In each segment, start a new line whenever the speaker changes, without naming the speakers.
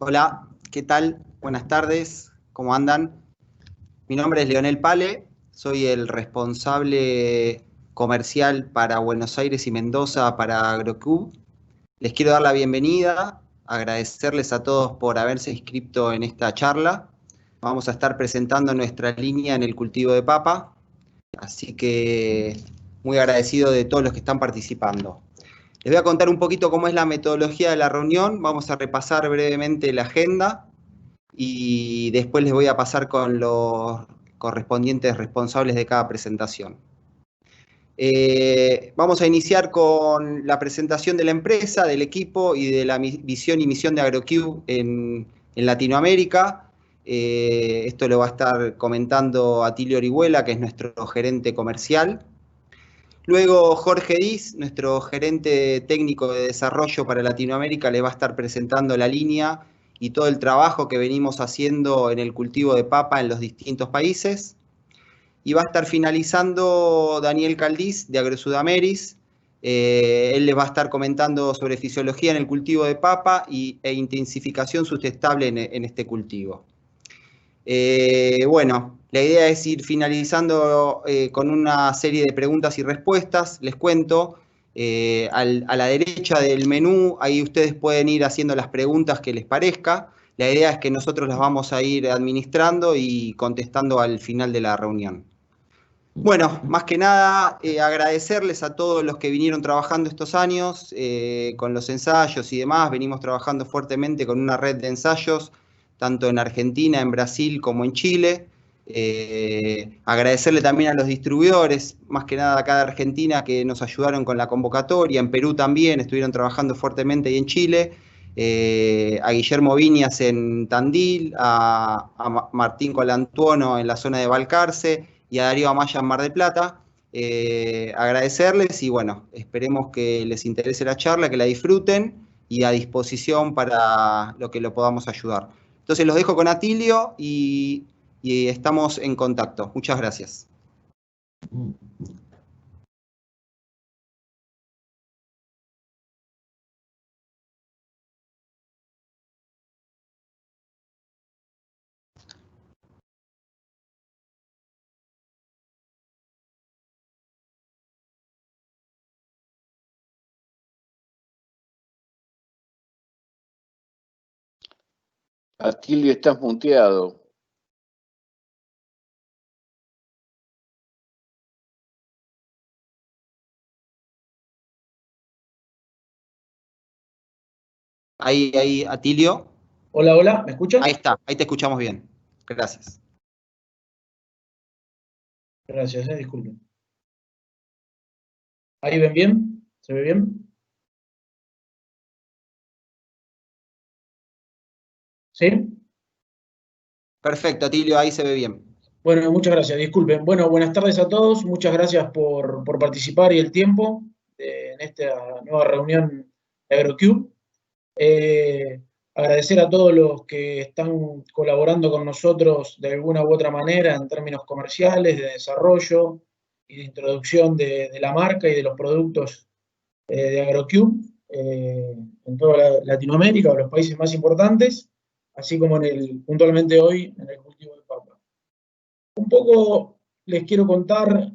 Hola, ¿qué tal? Buenas tardes, ¿cómo andan? Mi nombre es Leonel Pale, soy el responsable comercial para Buenos Aires y Mendoza para AgroCube. Les quiero dar la bienvenida, agradecerles a todos por haberse inscrito en esta charla. Vamos a estar presentando nuestra línea en el cultivo de papa, así que muy agradecido de todos los que están participando. Les voy a contar un poquito cómo es la metodología de la reunión, vamos a repasar brevemente la agenda y después les voy a pasar con los correspondientes responsables de cada presentación. Vamos a iniciar con la presentación de la empresa, del equipo y de la visión y misión de AgroCube en Latinoamérica. Esto lo va a estar comentando Atilio Orihuela, que es nuestro gerente comercial. Luego Jorge Diz, nuestro gerente técnico de desarrollo para Latinoamérica, le va a estar presentando la línea y todo el trabajo que venimos haciendo en el cultivo de papa en los distintos países. Y va a estar finalizando Daniel Caldiz de AgroSudameris. Él les va a estar comentando sobre fisiología en el cultivo de papa e intensificación sustentable en este cultivo. Bueno, la idea es ir finalizando con una serie de preguntas y respuestas. Les cuento, a la derecha del menú, ahí ustedes pueden ir haciendo las preguntas que les parezca. La idea es que nosotros las vamos a ir administrando y contestando al final de la reunión. Bueno, más que nada, agradecerles a todos los que vinieron trabajando estos años con los ensayos y demás. Venimos trabajando fuertemente con una red de ensayos, tanto en Argentina, en Brasil como en Chile. Agradecerle también a los distribuidores, más que nada acá de Argentina, que nos ayudaron con la convocatoria. En Perú también estuvieron trabajando fuertemente y en Chile. A Guillermo Viñas en Tandil, a Martín Colantuono en la zona de Balcarce y a Darío Amaya en Mar del Plata. Agradecerles y bueno, esperemos que les interese la charla, que la disfruten y a disposición para lo que lo podamos ayudar. Entonces los dejo con Atilio y estamos en contacto. Muchas gracias.
Atilio, estás muteado.
Ahí, Atilio.
Hola, hola, ¿me escuchan?
Ahí está, ahí te escuchamos bien. Gracias.
Gracias, disculpen. ¿Ahí ven bien? ¿Se ve bien? ¿Sí?
Perfecto, Atilio, ahí se ve bien.
Bueno, muchas gracias, disculpen. Bueno, buenas tardes a todos, muchas gracias por participar y el tiempo en esta nueva reunión de AgroCube. Agradecer a todos los que están colaborando con nosotros de alguna u otra manera en términos comerciales, de desarrollo y de introducción de la marca y de los productos de AgroCube en toda Latinoamérica o los países más importantes, así como puntualmente hoy en el cultivo de papa. Un poco les quiero contar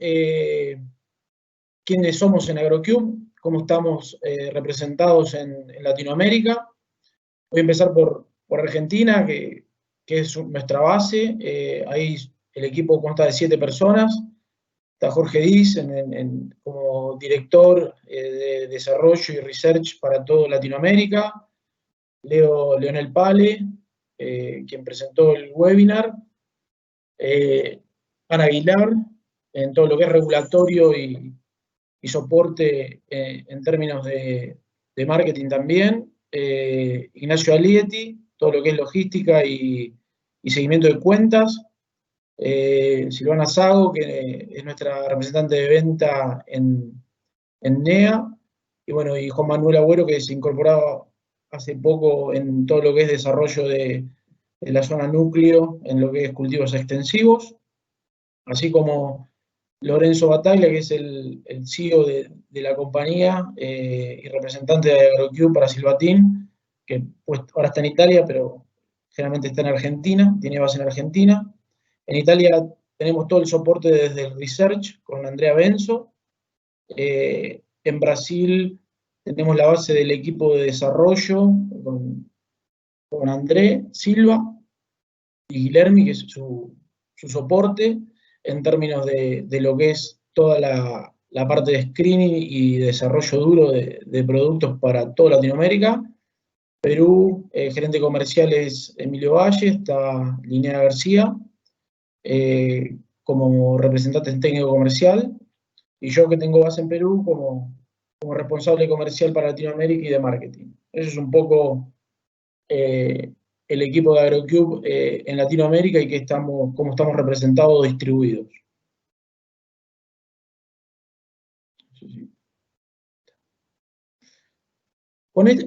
quiénes somos en AgroCube, cómo estamos representados en Latinoamérica. Voy a empezar por Argentina, que es nuestra base. Ahí el equipo consta de 7 personas. Está Jorge Diz como director de desarrollo y research para toda Latinoamérica. Leonel Pale, quien presentó el webinar. Ana Aguilar, en todo lo que es regulatorio y soporte en términos de marketing también. Ignacio Alietti, todo lo que es logística y seguimiento de cuentas. Silvana Sago, que es nuestra representante de venta en NEA, y bueno, y Juan Manuel Agüero, que se incorporaba hace poco en todo lo que es desarrollo de la zona núcleo, en lo que es cultivos extensivos, así como Lorenzo Bataglia, que es el CEO de la compañía y representante de AgroCube para Silvatín, que pues, ahora está en Italia, pero generalmente está en Argentina, tiene base en Argentina. En Italia tenemos todo el soporte desde el research con Andrea Benzo. En Brasil tenemos la base del equipo de desarrollo con André Silva y Guilherme, que es su soporte en términos de lo que es toda la parte de screening y desarrollo duro de productos para toda Latinoamérica. Perú, gerente comercial es Emilio Valle, está Linnea García como representante técnico comercial, y yo que tengo base en Perú como responsable comercial para Latinoamérica y de marketing. Eso es un poco el equipo de AgroCube en Latinoamérica y cómo estamos representados o distribuidos.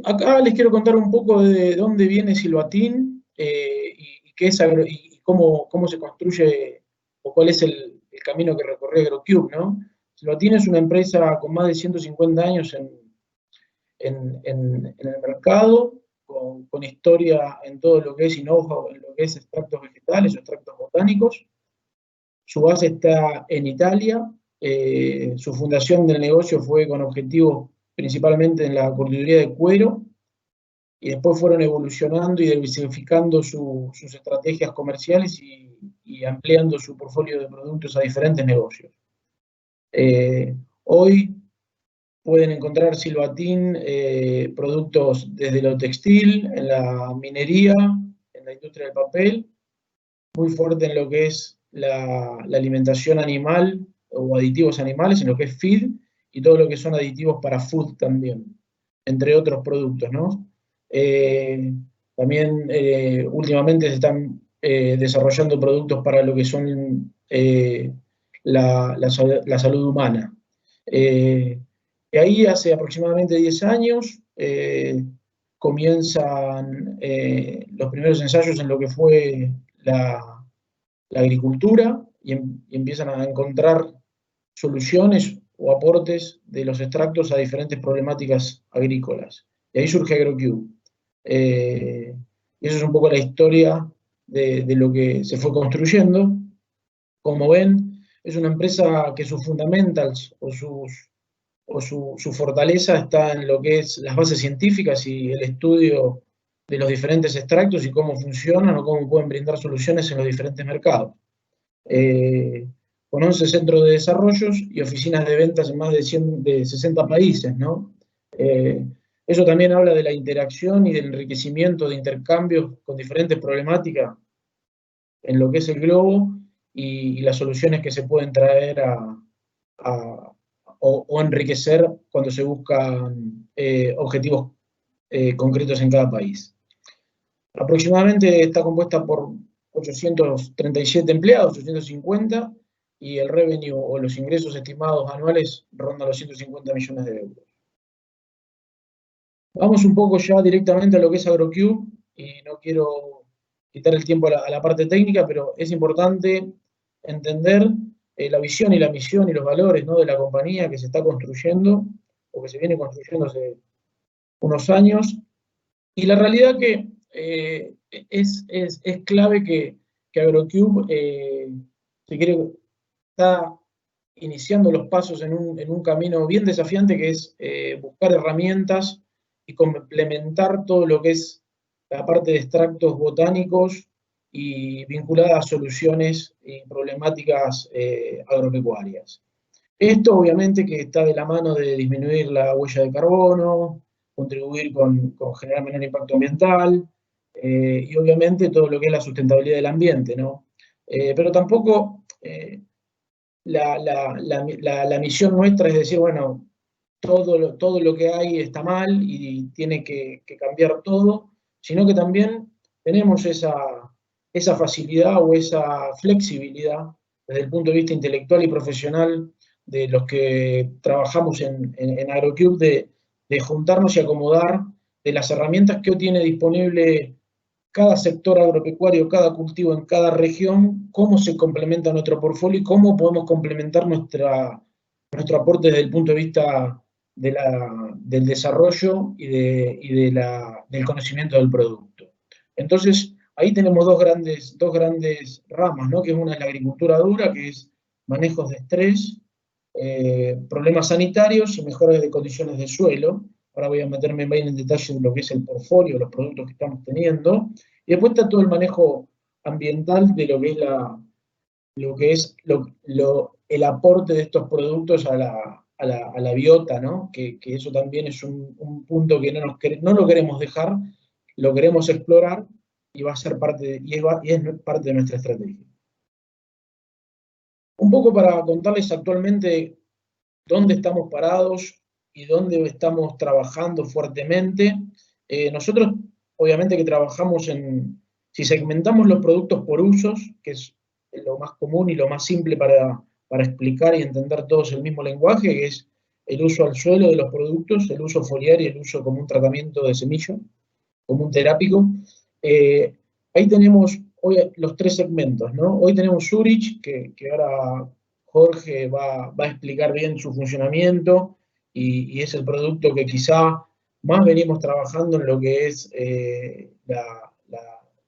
Acá les quiero contar un poco de dónde viene Silvatin y qué es y cómo se construye o cuál es el camino que recorre AgroCube, ¿no? Silvatin es una empresa con más de 150 años en el mercado, con historia en todo lo que es know-how, en lo que es extractos vegetales o extractos botánicos. Su base está en Italia. Su fundación del negocio fue con objetivos principalmente en la cortaduría de cuero, y después fueron evolucionando y diversificando sus estrategias comerciales y ampliando su portfolio de productos a diferentes negocios. Hoy pueden encontrar Silvatin productos desde lo textil, en la minería, en la industria del papel, muy fuerte en lo que es la alimentación animal o aditivos animales, en lo que es feed, y todo lo que son aditivos para food también, entre otros productos, ¿no? También últimamente se están desarrollando productos para lo que son la salud humana. Y ahí hace aproximadamente 10 años comienzan los primeros ensayos en lo que fue la agricultura y empiezan a encontrar soluciones o aportes de los extractos a diferentes problemáticas agrícolas. Y ahí surge AgroCube. Y eso es un poco la historia de lo que se fue construyendo. Como ven, es una empresa que sus fundamentals o su fortaleza está en lo que es las bases científicas y el estudio de los diferentes extractos y cómo funcionan o cómo pueden brindar soluciones en los diferentes mercados. Con 11 centros de desarrollos y oficinas de ventas en más de 60 países, ¿no? Eso también habla de la interacción y del enriquecimiento de intercambios con diferentes problemáticas en lo que es el globo y las soluciones que se pueden traer o enriquecer cuando se buscan objetivos concretos en cada país. Aproximadamente está compuesta por 837 empleados, 850, y el revenue o los ingresos estimados anuales rondan los 150 millones de euros. Vamos un poco ya directamente a lo que es AgroCube, y no quiero quitar el tiempo a la parte técnica, pero es importante entender la visión y la misión y los valores, ¿no?, de la compañía que se está construyendo, o que se viene construyendo hace unos años, y la realidad que es clave que AgroCube está iniciando los pasos en un camino bien desafiante, que es buscar herramientas y complementar todo lo que es la parte de extractos botánicos y vinculada a soluciones y problemáticas agropecuarias. Esto obviamente que está de la mano de disminuir la huella de carbono, contribuir con generar menor impacto ambiental, y obviamente todo lo que es la sustentabilidad del ambiente, ¿no? Pero tampoco la misión nuestra es decir, bueno, todo lo que hay está mal y tiene que cambiar todo, sino que también tenemos esa facilidad o esa flexibilidad desde el punto de vista intelectual y profesional de los que trabajamos en AgroCube, de juntarnos y acomodar de las herramientas que hoy tiene disponible cada sector agropecuario, cada cultivo en cada región, cómo se complementa nuestro portfolio y cómo podemos complementar nuestro aporte desde el punto de vista del desarrollo y del conocimiento del producto. Entonces, ahí tenemos dos grandes ramas, ¿no? Que una es la agricultura dura, que es manejos de estrés, problemas sanitarios y mejoras de condiciones de suelo. Ahora voy a meterme bien en detalle en lo que es el portfolio, los productos que estamos teniendo. Y después está todo el manejo ambiental de lo que es el aporte de estos productos a la biota, ¿no? Que eso también es un punto que no lo queremos dejar, lo queremos explorar y va a ser parte de nuestra estrategia. Un poco para contarles actualmente dónde estamos parados y dónde estamos trabajando fuertemente. Nosotros, obviamente que trabajamos si segmentamos los productos por usos, que es lo más común y lo más simple para explicar y entender todos el mismo lenguaje, que es el uso al suelo de los productos, el uso foliar y el uso como un tratamiento de semilla, como un terápico. Ahí tenemos hoy los tres segmentos, ¿no? Hoy tenemos Zurich, que ahora Jorge va a explicar bien su funcionamiento y es el producto que quizá más venimos trabajando en lo que es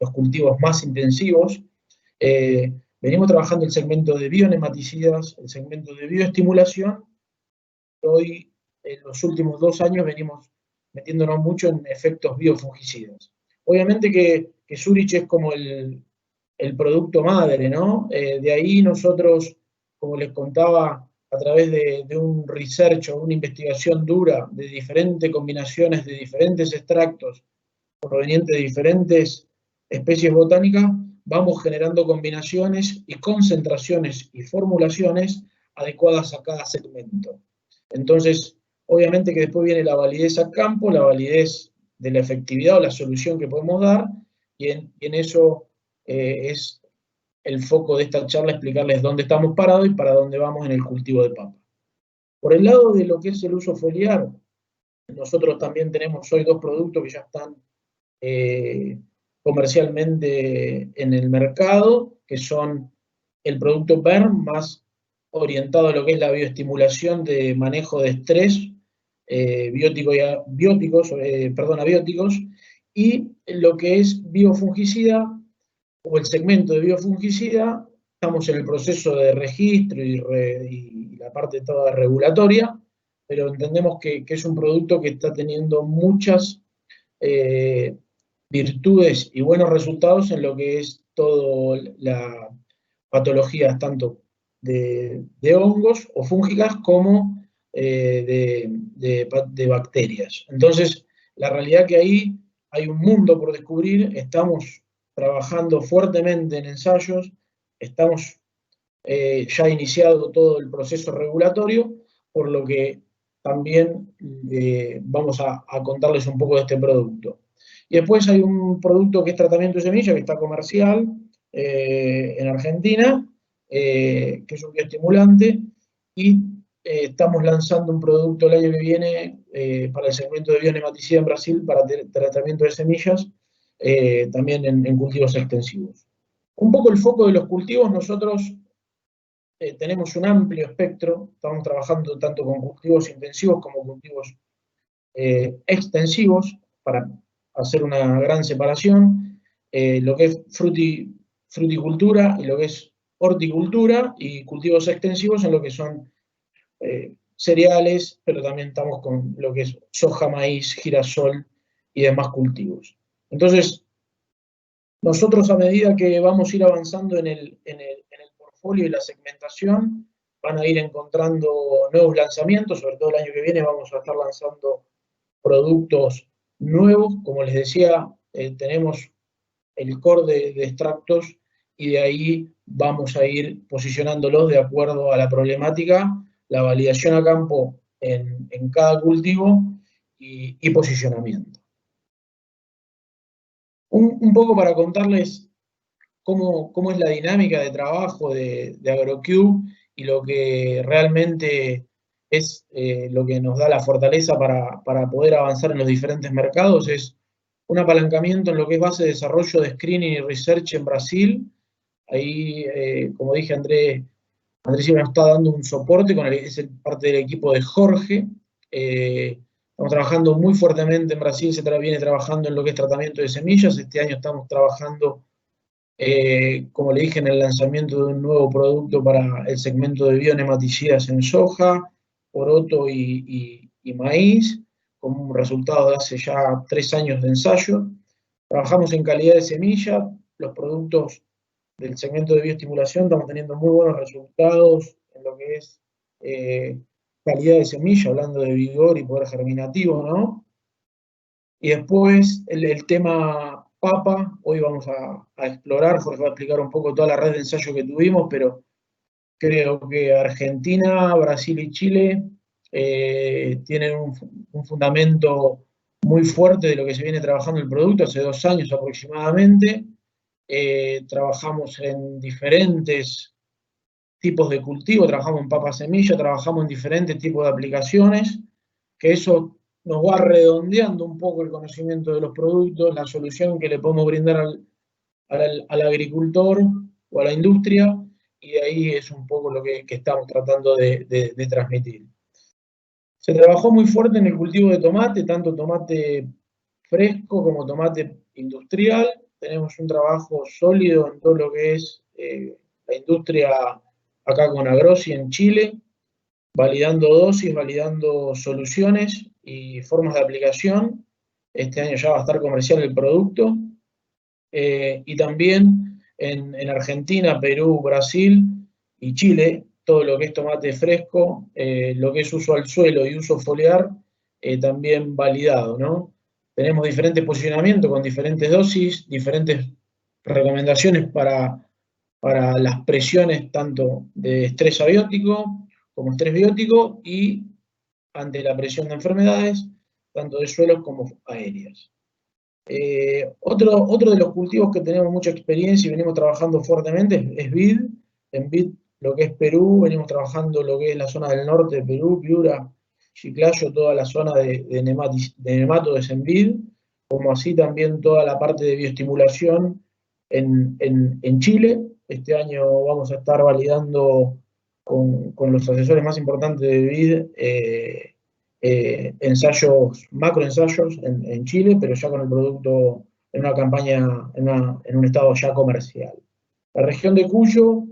los cultivos más intensivos. Venimos trabajando el segmento de bionematicidas, el segmento de bioestimulación. Hoy, en los últimos 2 años, venimos metiéndonos mucho en efectos biofungicidas. Obviamente que Zurich es como el producto madre, ¿no? De ahí nosotros, como les contaba, a través de un research o una investigación dura de diferentes combinaciones de diferentes extractos provenientes de diferentes especies botánicas, vamos generando combinaciones y concentraciones y formulaciones adecuadas a cada segmento. Entonces, obviamente que después viene la validez a campo, la validez de la efectividad o la solución que podemos dar, y en eso es el foco de esta charla, explicarles dónde estamos parados y para dónde vamos en el cultivo de papa. Por el lado de lo que es el uso foliar, nosotros también tenemos hoy 2 productos que ya están comercialmente en el mercado, que son el producto PERM, más orientado a lo que es la bioestimulación de manejo de estrés, abióticos, y lo que es biofungicida, o el segmento de biofungicida, estamos en el proceso de registro y la parte toda regulatoria, pero entendemos que es un producto que está teniendo muchas virtudes y buenos resultados en lo que es toda la patologías tanto de hongos o fúngicas como de bacterias. Entonces, la realidad que ahí hay un mundo por descubrir, estamos trabajando fuertemente en ensayos, estamos ya iniciado todo el proceso regulatorio, por lo que también vamos a contarles un poco de este producto. Y después hay un producto que es tratamiento de semilla, que está comercial en Argentina, que es un bioestimulante, y estamos lanzando un producto el año que viene para el segmento de bionematicidas en Brasil, para tratamiento de semillas, también en cultivos extensivos. Un poco el foco de los cultivos, nosotros tenemos un amplio espectro, estamos trabajando tanto con cultivos intensivos como cultivos extensivos, para hacer una gran separación, lo que es fruticultura y lo que es horticultura, y cultivos extensivos en lo que son cereales, pero también estamos con lo que es soja, maíz, girasol y demás cultivos. Entonces, nosotros a medida que vamos a ir avanzando en el portfolio y la segmentación, van a ir encontrando nuevos lanzamientos, sobre todo el año que viene vamos a estar lanzando productos nuevos. Como les decía, tenemos el core de extractos y de ahí vamos a ir posicionándolos de acuerdo a la problemática, la validación a campo en cada cultivo y posicionamiento. Un poco para contarles cómo es la dinámica de trabajo de AgroQ y lo que realmente es lo que nos da la fortaleza para poder avanzar en los diferentes mercados, es un apalancamiento en lo que es base de desarrollo de screening y research en Brasil. Ahí, como dije, Andrés nos está dando un soporte, es parte del equipo de Jorge, Estamos trabajando muy fuertemente en Brasil, se viene trabajando en lo que es tratamiento de semillas. Este año estamos trabajando, como le dije, en el lanzamiento de un nuevo producto para el segmento de bionematicidas en soja, poroto y maíz, como un resultado de hace ya 3 años de ensayo. Trabajamos en calidad de semilla, los productos del segmento de bioestimulación estamos teniendo muy buenos resultados en lo que es calidad de semilla, hablando de vigor y poder germinativo, ¿no? Y después el tema papa, hoy vamos a explorar, Jorge va a explicar un poco toda la red de ensayo que tuvimos, pero creo que Argentina, Brasil y Chile tienen un fundamento muy fuerte de lo que se viene trabajando el producto, hace 2 años aproximadamente. Trabajamos en diferentes tipos de cultivo, trabajamos en papa semilla, trabajamos en diferentes tipos de aplicaciones, que eso nos va redondeando un poco el conocimiento de los productos, la solución que le podemos brindar al agricultor o a la industria, y de ahí es un poco lo que estamos tratando de transmitir. Se trabajó muy fuerte en el cultivo de tomate, tanto tomate fresco como tomate industrial. Tenemos un trabajo sólido en todo lo que es la industria acá con Agrosi en Chile, validando dosis, validando soluciones y formas de aplicación. Este año ya va a estar comercial el producto. Y también en Argentina, Perú, Brasil y Chile, todo lo que es tomate fresco, lo que es uso al suelo y uso foliar, también validado, ¿no? Tenemos diferentes posicionamientos con diferentes dosis, diferentes recomendaciones para las presiones tanto de estrés abiótico como estrés biótico y ante la presión de enfermedades, tanto de suelos como aéreas. Otro de los cultivos que tenemos mucha experiencia y venimos trabajando fuertemente es vid. En vid, lo que es Perú, venimos trabajando lo que es la zona del norte de Perú, Piura, Chiclayo, toda la zona de nematodes en vid, como así también toda la parte de bioestimulación en Chile. Este año vamos a estar validando con los asesores más importantes de vid ensayos, macroensayos en Chile, pero ya con el producto en una campaña, en un estado ya comercial. La región de Cuyo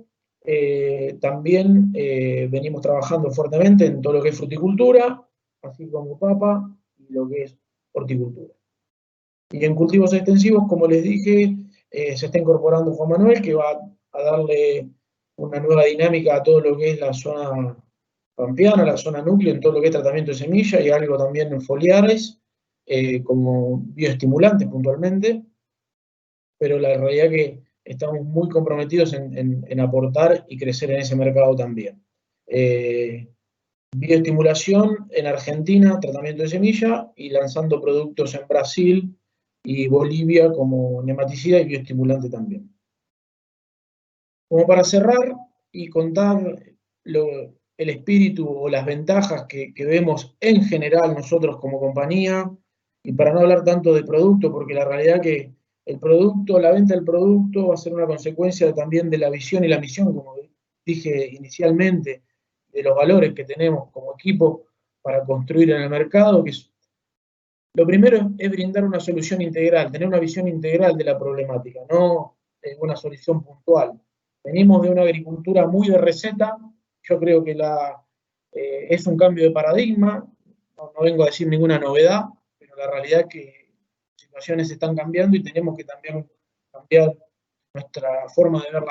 también venimos trabajando fuertemente en todo lo que es fruticultura, así como papa y lo que es horticultura. Y en cultivos extensivos, como les dije, se está incorporando Juan Manuel, que va a darle una nueva dinámica a todo lo que es la zona pampeana, la zona núcleo, en todo lo que es tratamiento de semilla y algo también en foliares, como bioestimulantes puntualmente, pero la realidad es que estamos muy comprometidos en aportar y crecer en ese mercado también. Bioestimulación en Argentina, tratamiento de semilla, y lanzando productos en Brasil y Bolivia como nematicida y bioestimulante también. Como para cerrar y contar el espíritu o las ventajas que vemos en general nosotros como compañía, y para no hablar tanto de producto, porque la realidad que el producto, la venta del producto va a ser una consecuencia también de la visión y la misión, como dije inicialmente, de los valores que tenemos como equipo para construir en el mercado, que es, lo primero es brindar una solución integral, tener una visión integral de la problemática, no una solución puntual. Venimos de una agricultura muy de receta, yo creo que es un cambio de paradigma, no vengo a decir ninguna novedad, pero la realidad es que las situaciones están cambiando y tenemos que también cambiar nuestra forma de ver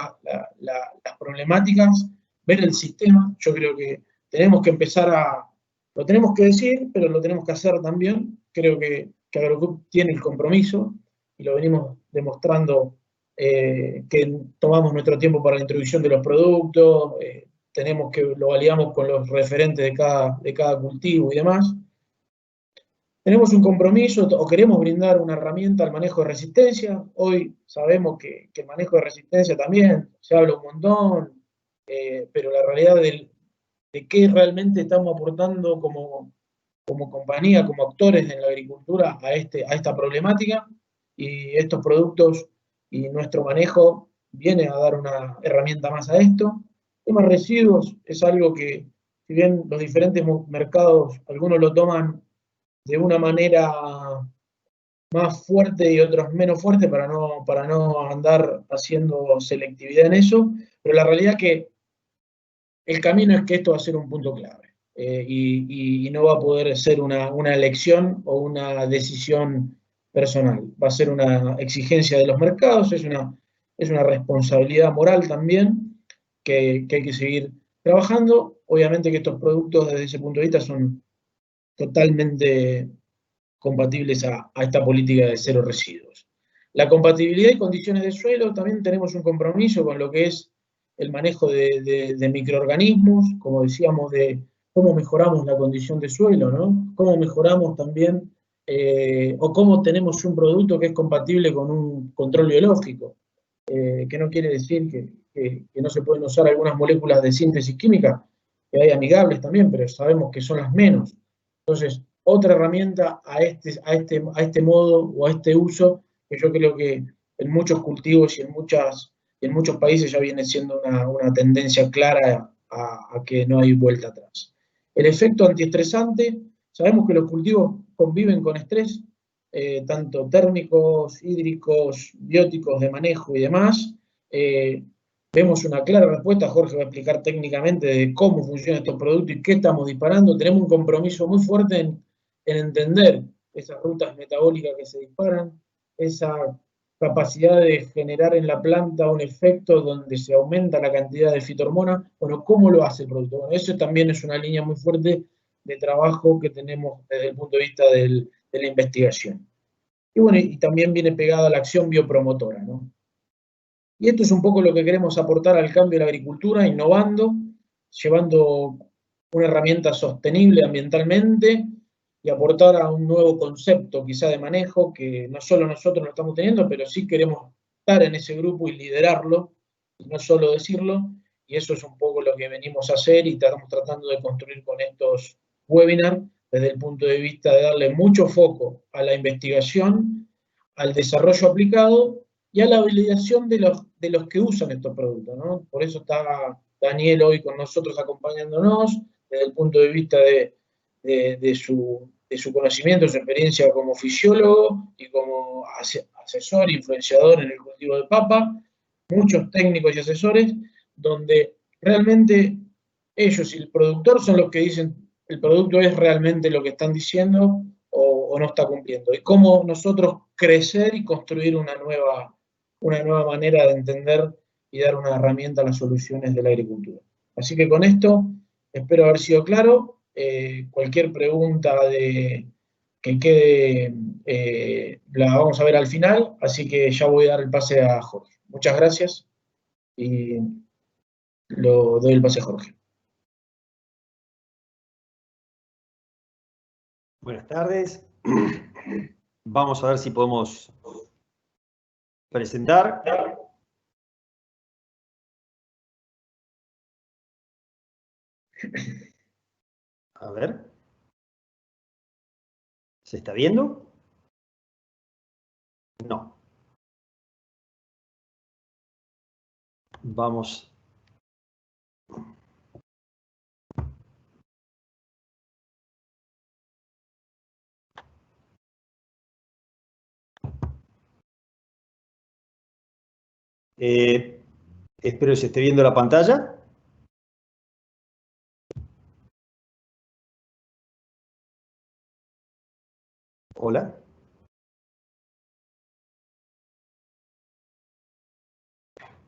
las problemáticas, ver el sistema. Yo creo que tenemos que empezar lo tenemos que decir, pero lo tenemos que hacer también. Creo que AgroCub tiene el compromiso y lo venimos demostrando, que tomamos nuestro tiempo para la introducción de los productos, tenemos que lo validamos con los referentes de cada cultivo y demás. Tenemos un compromiso o queremos brindar una herramienta al manejo de resistencia. Hoy sabemos que el manejo de resistencia también se habla un montón, pero la realidad de qué realmente estamos aportando como compañía, como actores en la agricultura a esta problemática, y estos productos y nuestro manejo viene a dar una herramienta más a esto. El tema residuos es algo que si bien los diferentes mercados, algunos lo toman de una manera más fuerte y otros menos fuerte para no andar haciendo selectividad en eso, pero la realidad es que el camino es que esto va a ser un punto clave y no va a poder ser una elección o una decisión personal, va a ser una exigencia de los mercados, es una responsabilidad moral también que hay que seguir trabajando. Obviamente que estos productos desde ese punto de vista son totalmente compatibles a esta política de cero residuos. La compatibilidad y condiciones de suelo, también tenemos un compromiso con lo que es el manejo de microorganismos, como decíamos, de cómo mejoramos la condición de suelo, ¿no? Cómo mejoramos también, o cómo tenemos un producto que es compatible con un control biológico, que no quiere decir que no se pueden usar algunas moléculas de síntesis química, que hay amigables también, pero sabemos que son las menos. Entonces, otra herramienta a este modo o a este uso, que yo creo que en muchos cultivos y en muchos países ya viene siendo una tendencia clara a que no hay vuelta atrás. El efecto antiestresante, sabemos que los cultivos conviven con estrés, tanto térmicos, hídricos, bióticos de manejo y demás. Vemos una clara respuesta, Jorge va a explicar técnicamente de cómo funcionan estos productos y qué estamos disparando. Tenemos un compromiso muy fuerte en entender esas rutas metabólicas que se disparan, esa capacidad de generar en la planta un efecto donde se aumenta la cantidad de fitohormona. Bueno, ¿cómo lo hace el producto? Bueno, eso también es una línea muy fuerte de trabajo que tenemos desde el punto de vista de la investigación. Y bueno, y también viene pegada a la acción biopromotora, ¿no? Y esto es un poco lo que queremos aportar al cambio de la agricultura, innovando, llevando una herramienta sostenible ambientalmente y aportar a un nuevo concepto quizá de manejo que no solo nosotros lo estamos teniendo, pero sí queremos estar en ese grupo y liderarlo, y no solo decirlo, y eso es un poco lo que venimos a hacer y estamos tratando de construir con estos webinars desde el punto de vista de darle mucho foco a la investigación, al desarrollo aplicado y a la validación de los que usan estos productos, ¿no? Por eso está Daniel hoy con nosotros acompañándonos, desde el punto de vista de su conocimiento, su experiencia como fisiólogo y como asesor, influenciador en el cultivo de papa, muchos técnicos y asesores, donde realmente ellos y el productor son los que dicen el producto es realmente lo que están diciendo o no está cumpliendo. Y cómo nosotros crecer y construir una nueva manera de entender y dar una herramienta a las soluciones de la agricultura. Así que con esto, espero haber sido claro. Cualquier pregunta que quede, la vamos a ver al final, así que ya voy a dar el pase a Jorge. Muchas gracias y lo doy el pase a Jorge.
Buenas tardes. Vamos a ver si podemos presentar. A ver. ¿Se está viendo? No. Vamos. Espero que se esté viendo la pantalla. Hola.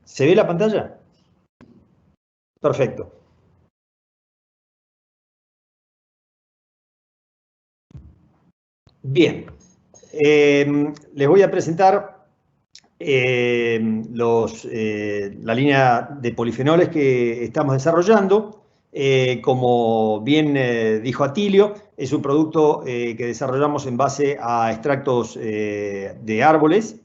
¿Se ve la pantalla? Perfecto. Bien. Les voy a presentar la línea de polifenoles que estamos desarrollando. Como bien dijo Atilio, es un producto que desarrollamos en base a extractos de árboles.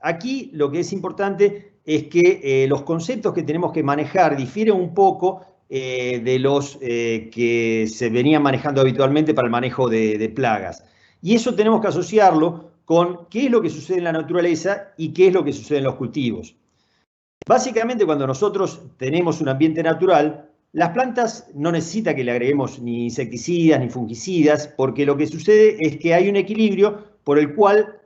Aquí lo que es importante es que los conceptos que tenemos que manejar difieren un poco de los que se venían manejando habitualmente para el manejo de plagas. Y eso tenemos que asociarlo con qué es lo que sucede en la naturaleza y qué es lo que sucede en los cultivos. Básicamente, cuando nosotros tenemos un ambiente natural, las plantas no necesitan que le agreguemos ni insecticidas ni fungicidas, porque lo que sucede es que hay un equilibrio por el cual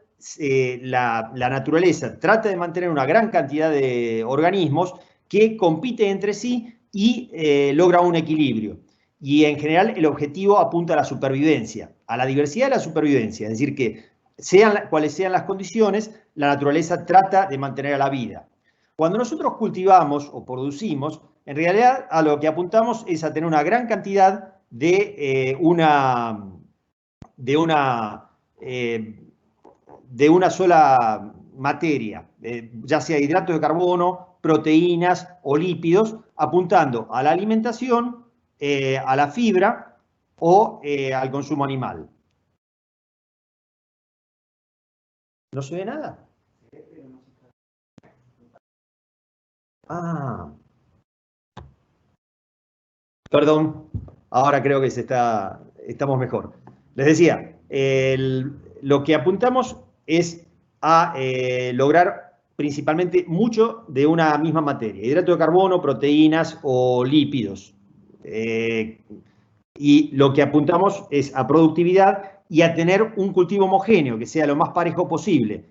la naturaleza trata de mantener una gran cantidad de organismos que compiten entre sí y logra un equilibrio. Y en general el objetivo apunta a la supervivencia, a la diversidad de la supervivencia, es decir, que sean cuales sean las condiciones, la naturaleza trata de mantener a la vida. Cuando nosotros cultivamos o producimos, en realidad a lo que apuntamos es a tener una gran cantidad de una sola materia, ya sea hidratos de carbono, proteínas o lípidos, apuntando a la alimentación, a la fibra o al consumo animal. ¿No se ve nada? Ah. Perdón, ahora creo que estamos mejor. Les decía, lo que apuntamos es a lograr principalmente mucho de una misma materia, hidrato de carbono, proteínas o lípidos. Y lo que apuntamos es a productividad y a tener un cultivo homogéneo, que sea lo más parejo posible.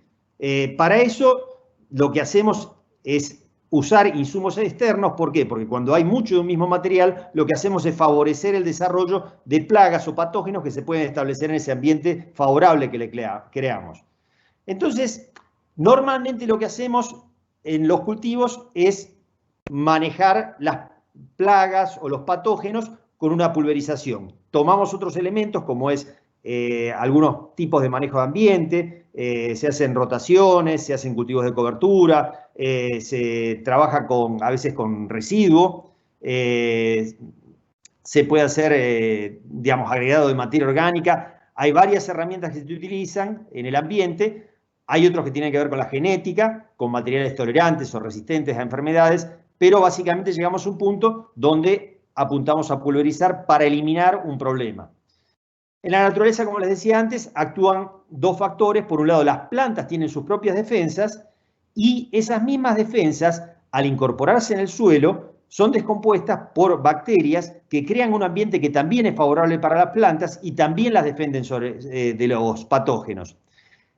Para eso, lo que hacemos es usar insumos externos. ¿Por qué? Porque cuando hay mucho de un mismo material, lo que hacemos es favorecer el desarrollo de plagas o patógenos que se pueden establecer en ese ambiente favorable que le creamos. Entonces, normalmente lo que hacemos en los cultivos es manejar las plagas o los patógenos con una pulverización. Tomamos otros elementos como es algunos tipos de manejo de ambiente, se hacen rotaciones, se hacen cultivos de cobertura, se trabaja a veces con residuo, se puede hacer, digamos, agregado de materia orgánica. Hay varias herramientas que se utilizan en el ambiente. Hay otros que tienen que ver con la genética, con materiales tolerantes o resistentes a enfermedades, pero básicamente llegamos a un punto donde apuntamos a pulverizar para eliminar un problema. En la naturaleza, como les decía antes, actúan dos factores. Por un lado, las plantas tienen sus propias defensas y esas mismas defensas, al incorporarse en el suelo, son descompuestas por bacterias que crean un ambiente que también es favorable para las plantas y también las defienden de los patógenos.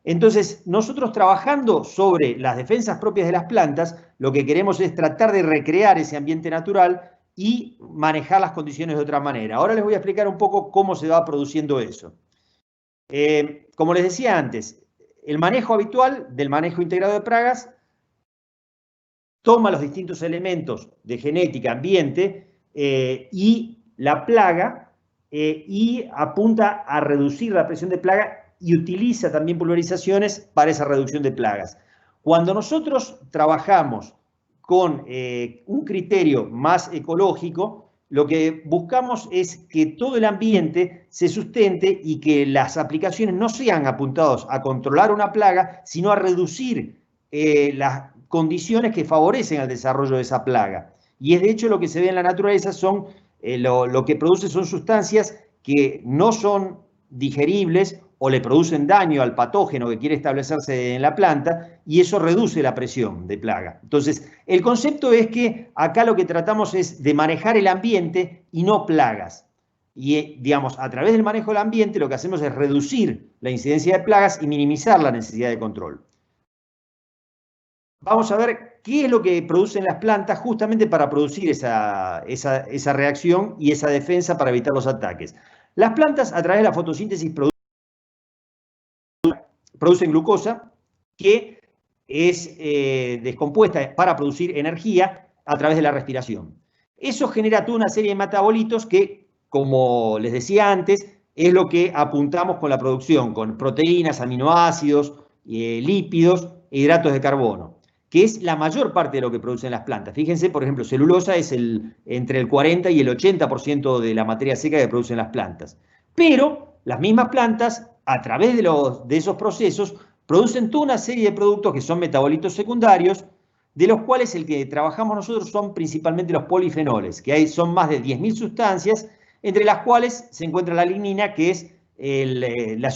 Entonces, nosotros trabajando sobre las defensas propias de las plantas, lo que queremos es tratar de recrear ese ambiente natural y manejar las condiciones de otra manera. Ahora les voy a explicar un poco cómo se va produciendo eso. Como les decía antes, el manejo habitual del manejo integrado de plagas toma los distintos elementos de genética, ambiente y la plaga y apunta a reducir la presión de plaga y utiliza también pulverizaciones para esa reducción de plagas. Cuando nosotros trabajamos con un criterio más ecológico, lo que buscamos es que todo el ambiente se sustente y que las aplicaciones no sean apuntadas a controlar una plaga, sino a reducir las condiciones que favorecen al desarrollo de esa plaga. Y es de hecho lo que se ve en la naturaleza, lo que produce son sustancias que no son digeribles o le producen daño al patógeno que quiere establecerse en la planta, y eso reduce la presión de plaga. Entonces, el concepto es que acá lo que tratamos es de manejar el ambiente y no plagas. Y, digamos, a través del manejo del ambiente lo que hacemos es reducir la incidencia de plagas y minimizar la necesidad de control. Vamos a ver qué es lo que producen las plantas justamente para producir esa reacción y esa defensa para evitar los ataques. Las plantas, a través de la fotosíntesis, producen glucosa, que es descompuesta para producir energía a través de la respiración. Eso genera toda una serie de metabolitos que, como les decía antes, es lo que apuntamos con la producción, con proteínas, aminoácidos, lípidos e hidratos de carbono, que es la mayor parte de lo que producen las plantas. Fíjense, por ejemplo, celulosa es entre el 40 y el 80% de la materia seca que producen las plantas. Pero las mismas plantas, a través de esos procesos, producen toda una serie de productos que son metabolitos secundarios, de los cuales el que trabajamos nosotros son principalmente los polifenoles, que son más de 10.000 sustancias, entre las cuales se encuentra la lignina, que es la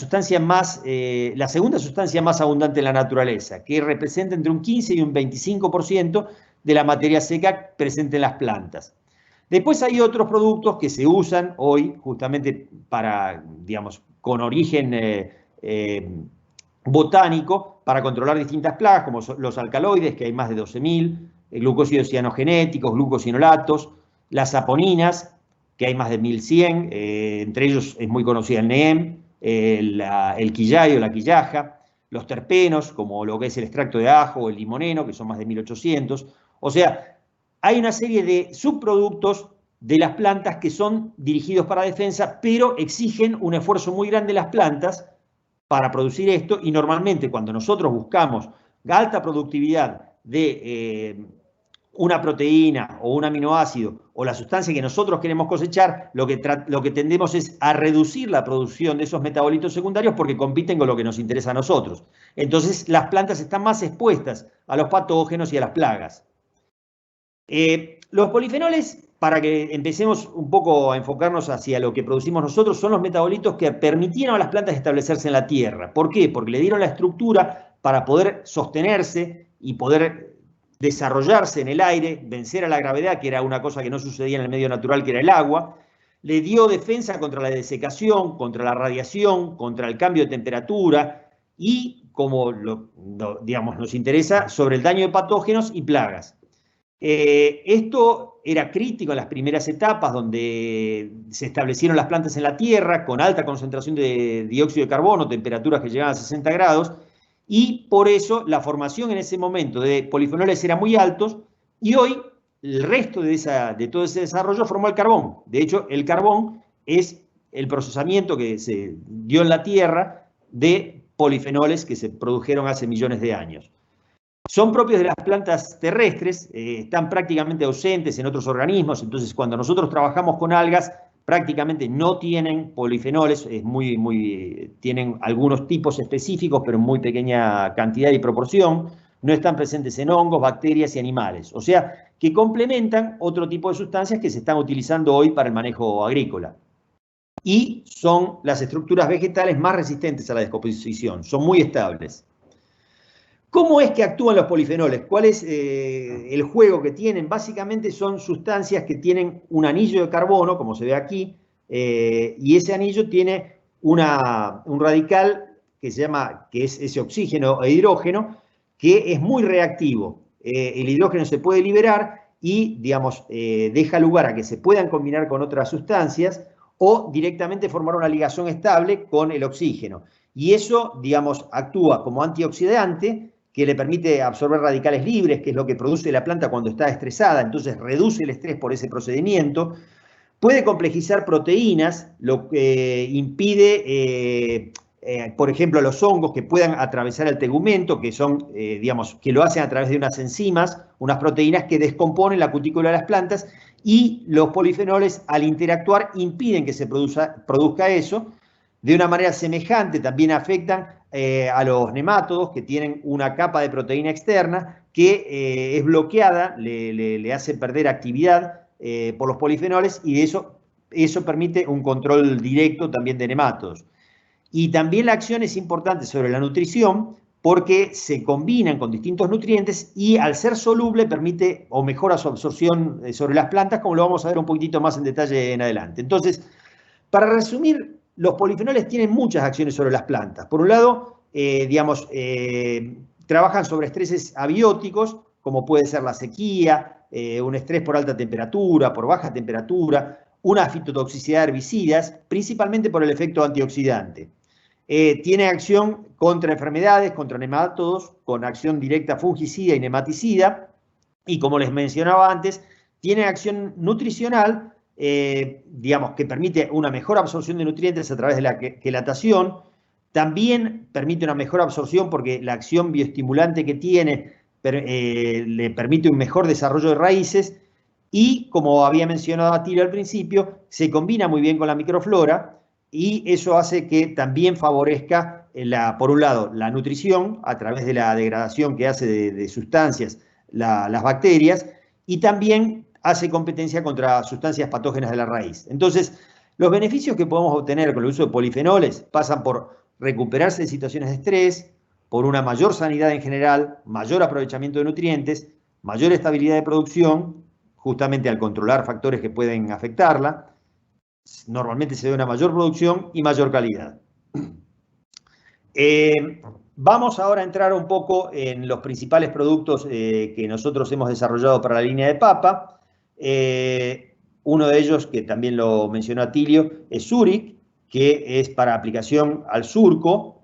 segunda sustancia más abundante en la naturaleza, que representa entre un 15 y un 25% de la materia seca presente en las plantas. Después hay otros productos que se usan hoy justamente para, digamos, con origen botánico para controlar distintas plagas, como los alcaloides, que hay más de 12.000, glucósidos cianogenéticos, glucosinolatos, las saponinas, que hay más de 1.100, entre ellos es muy conocida el NEEM, el quillay o la quillaja, los terpenos, como lo que es el extracto de ajo o el limoneno, que son más de 1.800. O sea, hay una serie de subproductos de las plantas que son dirigidos para defensa, pero exigen un esfuerzo muy grande de las plantas para producir esto, y normalmente cuando nosotros buscamos alta productividad de una proteína o un aminoácido o la sustancia que nosotros queremos cosechar, lo que tendemos es a reducir la producción de esos metabolitos secundarios porque compiten con lo que nos interesa a nosotros. Entonces las plantas están más expuestas a los patógenos y a las plagas. Los polifenoles, para que empecemos un poco a enfocarnos hacia lo que producimos nosotros, son los metabolitos que permitieron a las plantas establecerse en la tierra. ¿Por qué? Porque le dieron la estructura para poder sostenerse y poder desarrollarse en el aire, vencer a la gravedad, que era una cosa que no sucedía en el medio natural, que era el agua. Le dio defensa contra la desecación, contra la radiación, contra el cambio de temperatura y, como digamos, nos interesa, sobre el daño de patógenos y plagas. Esto era crítico en las primeras etapas donde se establecieron las plantas en la tierra con alta concentración de dióxido de carbono, temperaturas que llegaban a 60 grados, y por eso la formación en ese momento de polifenoles era muy altos, y hoy el resto de todo ese desarrollo formó el carbón. De hecho, el carbón es el procesamiento que se dio en la tierra de polifenoles que se produjeron hace millones de años. Son propios de las plantas terrestres, están prácticamente ausentes en otros organismos, entonces cuando nosotros trabajamos con algas, prácticamente no tienen polifenoles, tienen algunos tipos específicos, pero en muy pequeña cantidad y proporción, no están presentes en hongos, bacterias y animales, o sea, que complementan otro tipo de sustancias que se están utilizando hoy para el manejo agrícola. Y son las estructuras vegetales más resistentes a la descomposición, son muy estables. ¿Cómo es que actúan los polifenoles? ¿Cuál es el juego que tienen? Básicamente son sustancias que tienen un anillo de carbono, como se ve aquí, y ese anillo tiene un radical que es ese oxígeno e hidrógeno, que es muy reactivo. El hidrógeno se puede liberar y, digamos, deja lugar a que se puedan combinar con otras sustancias o directamente formar una ligación estable con el oxígeno. Y eso, digamos, actúa como antioxidante, que le permite absorber radicales libres, que es lo que produce la planta cuando está estresada, entonces reduce el estrés por ese procedimiento. Puede complejizar proteínas, lo que impide, por ejemplo, los hongos que puedan atravesar el tegumento, que son, digamos, que lo hacen a través de unas enzimas, unas proteínas que descomponen la cutícula de las plantas, y los polifenoles, al interactuar, impiden que se produzca eso. De una manera semejante también afectan a los nemátodos, que tienen una capa de proteína externa que es bloqueada, le hace perder actividad por los polifenoles, y eso permite un control directo también de nemátodos. Y también la acción es importante sobre la nutrición porque se combinan con distintos nutrientes y al ser soluble permite o mejora su absorción sobre las plantas, como lo vamos a ver un poquitito más en detalle en adelante. Entonces, para resumir, los polifenoles tienen muchas acciones sobre las plantas. Por un lado, trabajan sobre estreses abióticos, como puede ser la sequía, un estrés por alta temperatura, por baja temperatura, una fitotoxicidad de herbicidas, principalmente por el efecto antioxidante. Tiene acción contra enfermedades, contra nemátodos, con acción directa fungicida y nematicida, y como les mencionaba antes, tiene acción nutricional, digamos, que permite una mejor absorción de nutrientes a través de la quelatación. También permite una mejor absorción porque la acción bioestimulante que tiene le permite un mejor desarrollo de raíces, y, como había mencionado Atilio al principio, se combina muy bien con la microflora, y eso hace que también favorezca, por un lado, la nutrición a través de la degradación que hace de sustancias las bacterias, y también hace competencia contra sustancias patógenas de la raíz. Entonces, los beneficios que podemos obtener con el uso de polifenoles pasan por recuperarse de situaciones de estrés, por una mayor sanidad en general, mayor aprovechamiento de nutrientes, mayor estabilidad de producción, justamente al controlar factores que pueden afectarla. Normalmente se ve una mayor producción y mayor calidad. Vamos ahora a entrar un poco en los principales productos que nosotros hemos desarrollado para la línea de papa. Uno de ellos, que también lo mencionó Atilio, es Zurich, que es para aplicación al surco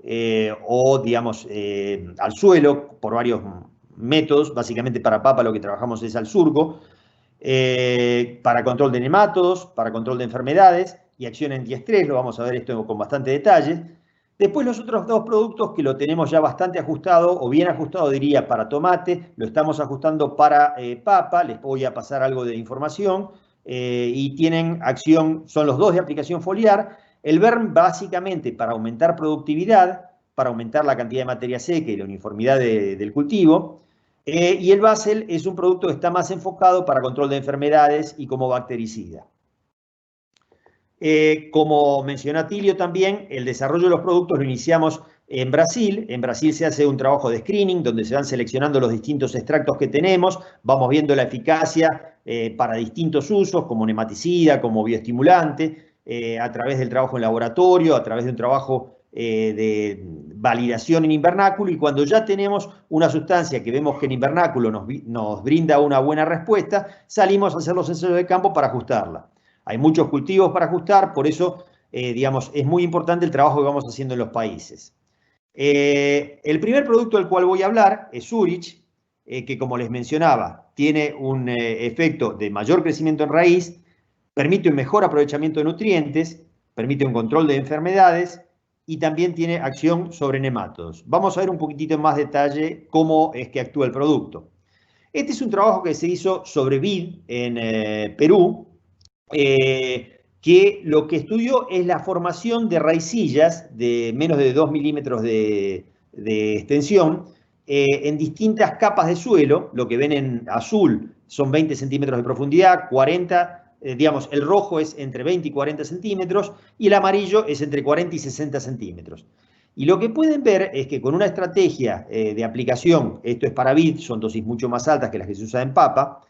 o, digamos, al suelo por varios métodos. Básicamente para papa lo que trabajamos es al surco, para control de nemátodos, para control de enfermedades y acción antiestrés. Lo vamos a ver esto con bastante detalle. Después los otros dos productos que lo tenemos ya bastante ajustado, o bien ajustado diría para tomate, lo estamos ajustando para papa, les voy a pasar algo de información, y tienen acción, son los dos de aplicación foliar. El BERM básicamente para aumentar productividad, para aumentar la cantidad de materia seca y la uniformidad del cultivo, y el Basel es un producto que está más enfocado para control de enfermedades y como bactericida. Como mencionó Atilio también, el desarrollo de los productos lo iniciamos en Brasil. En Brasil se hace un trabajo de screening donde se van seleccionando los distintos extractos que tenemos, vamos viendo la eficacia para distintos usos, como nematicida, como bioestimulante, a través del trabajo en laboratorio, a través de un trabajo de validación en invernáculo, y cuando ya tenemos una sustancia que vemos que en invernáculo nos brinda una buena respuesta, salimos a hacer los ensayos de campo para ajustarla. Hay muchos cultivos para ajustar, por eso, digamos, es muy importante el trabajo que vamos haciendo en los países. El primer producto del cual voy a hablar es Zurich, que como les mencionaba, tiene un efecto de mayor crecimiento en raíz, permite un mejor aprovechamiento de nutrientes, permite un control de enfermedades y también tiene acción sobre nemátodos. Vamos a ver un poquitito en más detalle cómo es que actúa el producto. Este es un trabajo que se hizo sobre vid en Perú, que lo que estudió es la formación de raicillas de menos de 2 milímetros de extensión en distintas capas de suelo. Lo que ven en azul son 20 centímetros de profundidad, 40, digamos, el rojo es entre 20 y 40 centímetros y el amarillo es entre 40 y 60 centímetros. Y lo que pueden ver es que con una estrategia de aplicación, esto es para vid, son dosis mucho más altas que las que se usan en papa,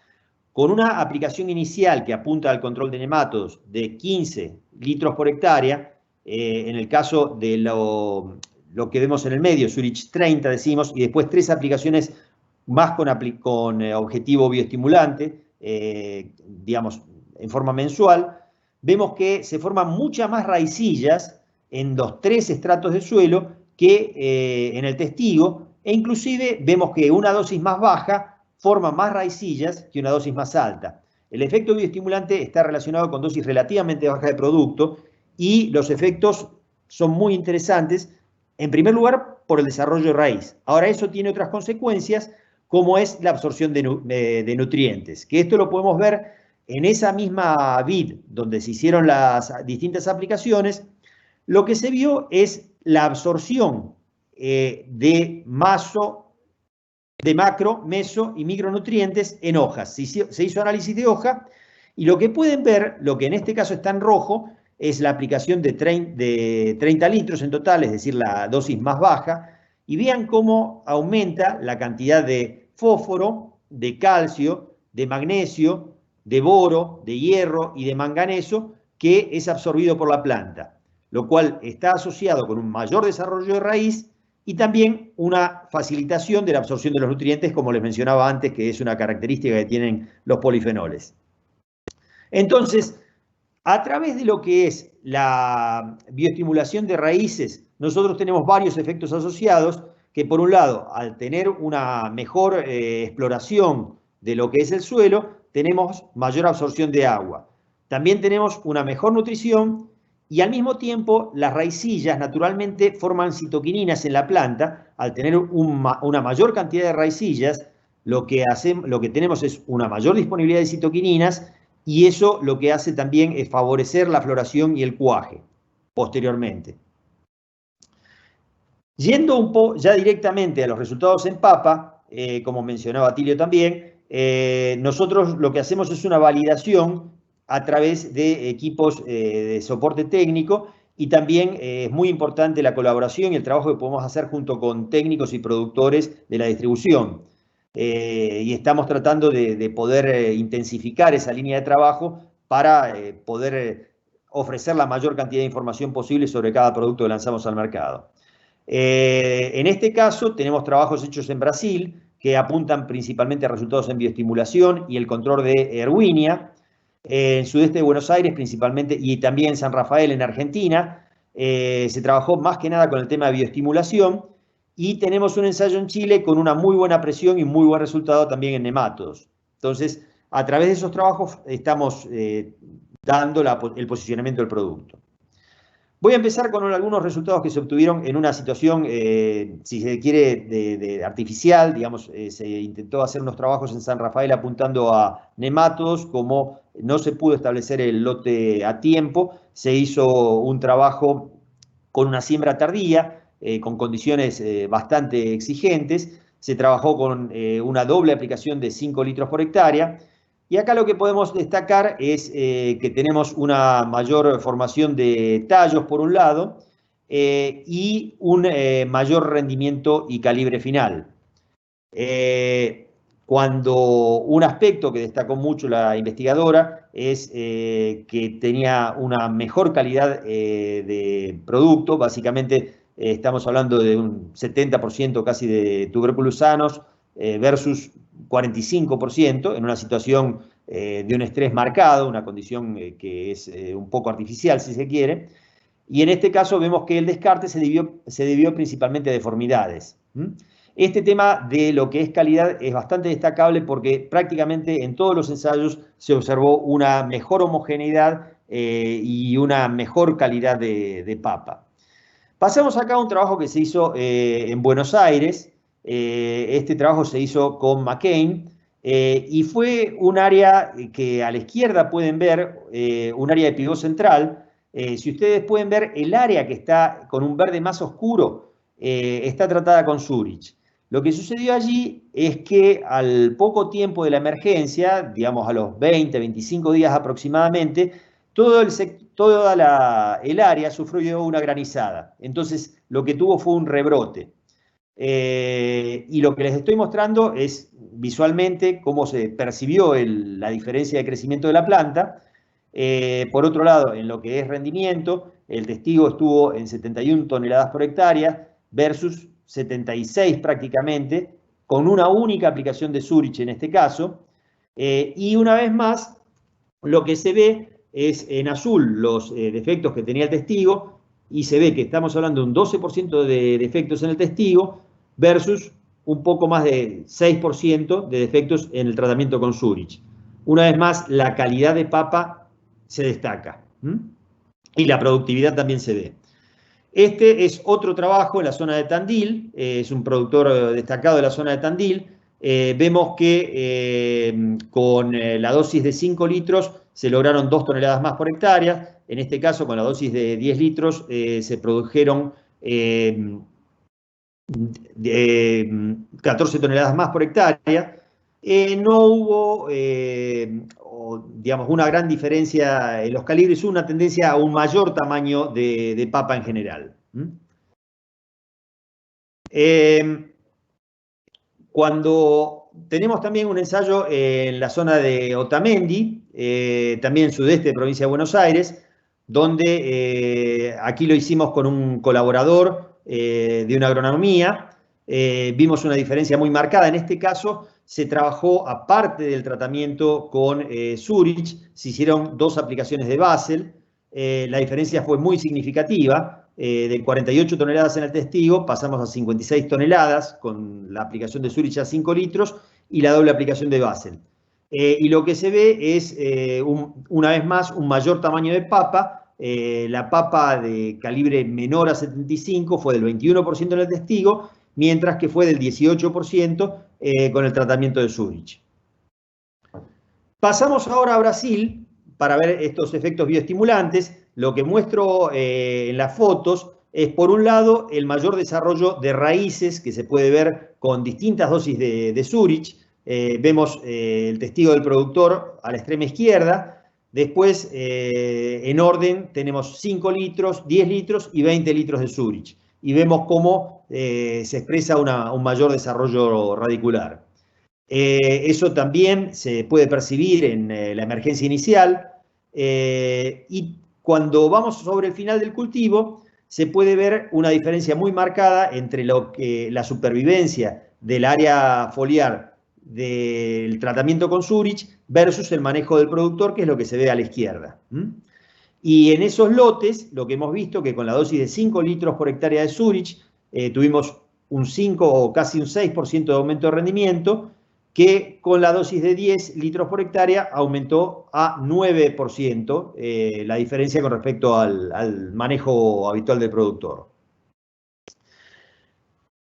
con una aplicación inicial que apunta al control de nemátodos de 15 litros por hectárea, en el caso de lo que vemos en el medio, Zurich 30 decimos, y después 3 aplicaciones más con objetivo bioestimulante, digamos, en forma mensual, vemos que se forman muchas más raicillas en los 3 estratos de suelo que en el testigo, e inclusive vemos que una dosis más baja forma más raicillas que una dosis más alta. El efecto bioestimulante está relacionado con dosis relativamente bajas de producto y los efectos son muy interesantes, en primer lugar, por el desarrollo de raíz. Ahora, eso tiene otras consecuencias, como es la absorción de nutrientes, que esto lo podemos ver en esa misma vid donde se hicieron las distintas aplicaciones. Lo que se vio es la absorción de macro, meso y micronutrientes en hojas. Se hizo análisis de hoja y lo que pueden ver, lo que en este caso está en rojo, es la aplicación de 30 litros en total, es decir, la dosis más baja, y vean cómo aumenta la cantidad de fósforo, de calcio, de magnesio, de boro, de hierro y de manganeso que es absorbido por la planta, lo cual está asociado con un mayor desarrollo de raíz y también una facilitación de la absorción de los nutrientes, como les mencionaba antes, que es una característica que tienen los polifenoles. Entonces, a través de lo que es la bioestimulación de raíces, nosotros tenemos varios efectos asociados que, por un lado, al tener una mejor exploración de lo que es el suelo, tenemos mayor absorción de agua. También tenemos una mejor nutrición y al mismo tiempo las raicillas naturalmente forman citoquininas en la planta. Al tener una mayor cantidad de raicillas, lo que tenemos es una mayor disponibilidad de citoquininas y eso lo que hace también es favorecer la floración y el cuaje posteriormente. Yendo un poco ya directamente a los resultados en papa, como mencionaba Atilio también, nosotros lo que hacemos es una validación a través de equipos de soporte técnico y también es muy importante la colaboración y el trabajo que podemos hacer junto con técnicos y productores de la distribución. y estamos tratando de poder intensificar esa línea de trabajo para poder ofrecer la mayor cantidad de información posible sobre cada producto que lanzamos al mercado. En este caso tenemos trabajos hechos en Brasil que apuntan principalmente a resultados en bioestimulación y el control de Erwinia. En el sudeste de Buenos Aires principalmente y también en San Rafael en Argentina se trabajó más que nada con el tema de bioestimulación y tenemos un ensayo en Chile con una muy buena presión y muy buen resultado también en nemátodos. Entonces, a través de esos trabajos estamos dando el posicionamiento del producto. Voy a empezar con algunos resultados que se obtuvieron en una situación, si se quiere, de artificial. Digamos, se intentó hacer unos trabajos en San Rafael apuntando a nemátodos. Como no se pudo establecer el lote a tiempo, se hizo un trabajo con una siembra tardía, con condiciones bastante exigentes. Se trabajó con una doble aplicación de 5 litros por hectárea. Y acá lo que podemos destacar es que tenemos una mayor formación de tallos por un lado y un mayor rendimiento y calibre final. Cuando un aspecto que destacó mucho la investigadora es que tenía una mejor calidad de producto. Básicamente estamos hablando de un 70% casi de tubérculos sanos versus 45% en una situación de un estrés marcado, una condición que es un poco artificial si se quiere. Y en este caso vemos que el descarte se debió principalmente a deformidades. Este tema de lo que es calidad es bastante destacable porque prácticamente en todos los ensayos se observó una mejor homogeneidad y una mejor calidad de papa. Pasamos acá a un trabajo que se hizo en Buenos Aires. Este trabajo se hizo con McCain y fue un área que a la izquierda pueden ver, un área de pivot central. Si ustedes pueden ver, el área que está con un verde más oscuro está tratada con Zurich. Lo que sucedió allí es que al poco tiempo de la emergencia, digamos a los 20, 25 días aproximadamente, toda el área sufrió una granizada. Entonces, lo que tuvo fue un rebrote. Y lo que les estoy mostrando es visualmente cómo se percibió la diferencia de crecimiento de la planta. Por otro lado, en lo que es rendimiento, el testigo estuvo en 71 toneladas por hectárea versus 76 prácticamente, con una única aplicación de Zurich en este caso. Y una vez más, lo que se ve es en azul los defectos que tenía el testigo y se ve que estamos hablando de un 12% de defectos en el testigo versus un poco más de 6% de defectos en el tratamiento con Zurich. Una vez más, la calidad de papa se destaca y la productividad también se ve. Este es otro trabajo en la zona de Tandil, es un productor destacado de la zona de Tandil. Vemos que con la dosis de 5 litros se lograron 2 toneladas más por hectárea. En este caso, con la dosis de 10 litros, se produjeron 14 toneladas más por hectárea. No hubo, digamos, una gran diferencia en los calibres, una tendencia a un mayor tamaño de papa en general. Cuando tenemos también un ensayo en la zona de Otamendi, también sudeste de provincia de Buenos Aires, donde aquí lo hicimos con un colaborador de una agronomía. Vimos una diferencia muy marcada. En este caso se trabajó, aparte del tratamiento con Zurich, se hicieron 2 aplicaciones de Basel. La diferencia fue muy significativa. De 48 toneladas en el testigo pasamos a 56 toneladas con la aplicación de Zurich a 5 litros y la doble aplicación de Basel. Y lo que se ve es, una vez más, un mayor tamaño de papa. La papa de calibre menor a 75 fue del 21% en el testigo, mientras que fue del 18% con el tratamiento de Zurich. Pasamos ahora a Brasil para ver estos efectos bioestimulantes. Lo que muestro en las fotos es, por un lado, el mayor desarrollo de raíces que se puede ver con distintas dosis de Zurich. Vemos el testigo del productor a la extrema izquierda. Después, en orden, tenemos 5 litros, 10 litros y 20 litros de Zurich. Y vemos cómo se expresa un mayor desarrollo radicular. Eso también se puede percibir en la emergencia inicial. Y cuando vamos sobre el final del cultivo, se puede ver una diferencia muy marcada entre la supervivencia del área foliar del tratamiento con Zurich versus el manejo del productor, que es lo que se ve a la izquierda. Y en esos lotes, lo que hemos visto que con la dosis de 5 litros por hectárea de Zurich, tuvimos un 5 o casi un 6% de aumento de rendimiento, que con la dosis de 10 litros por hectárea aumentó a 9% la diferencia con respecto al manejo habitual del productor.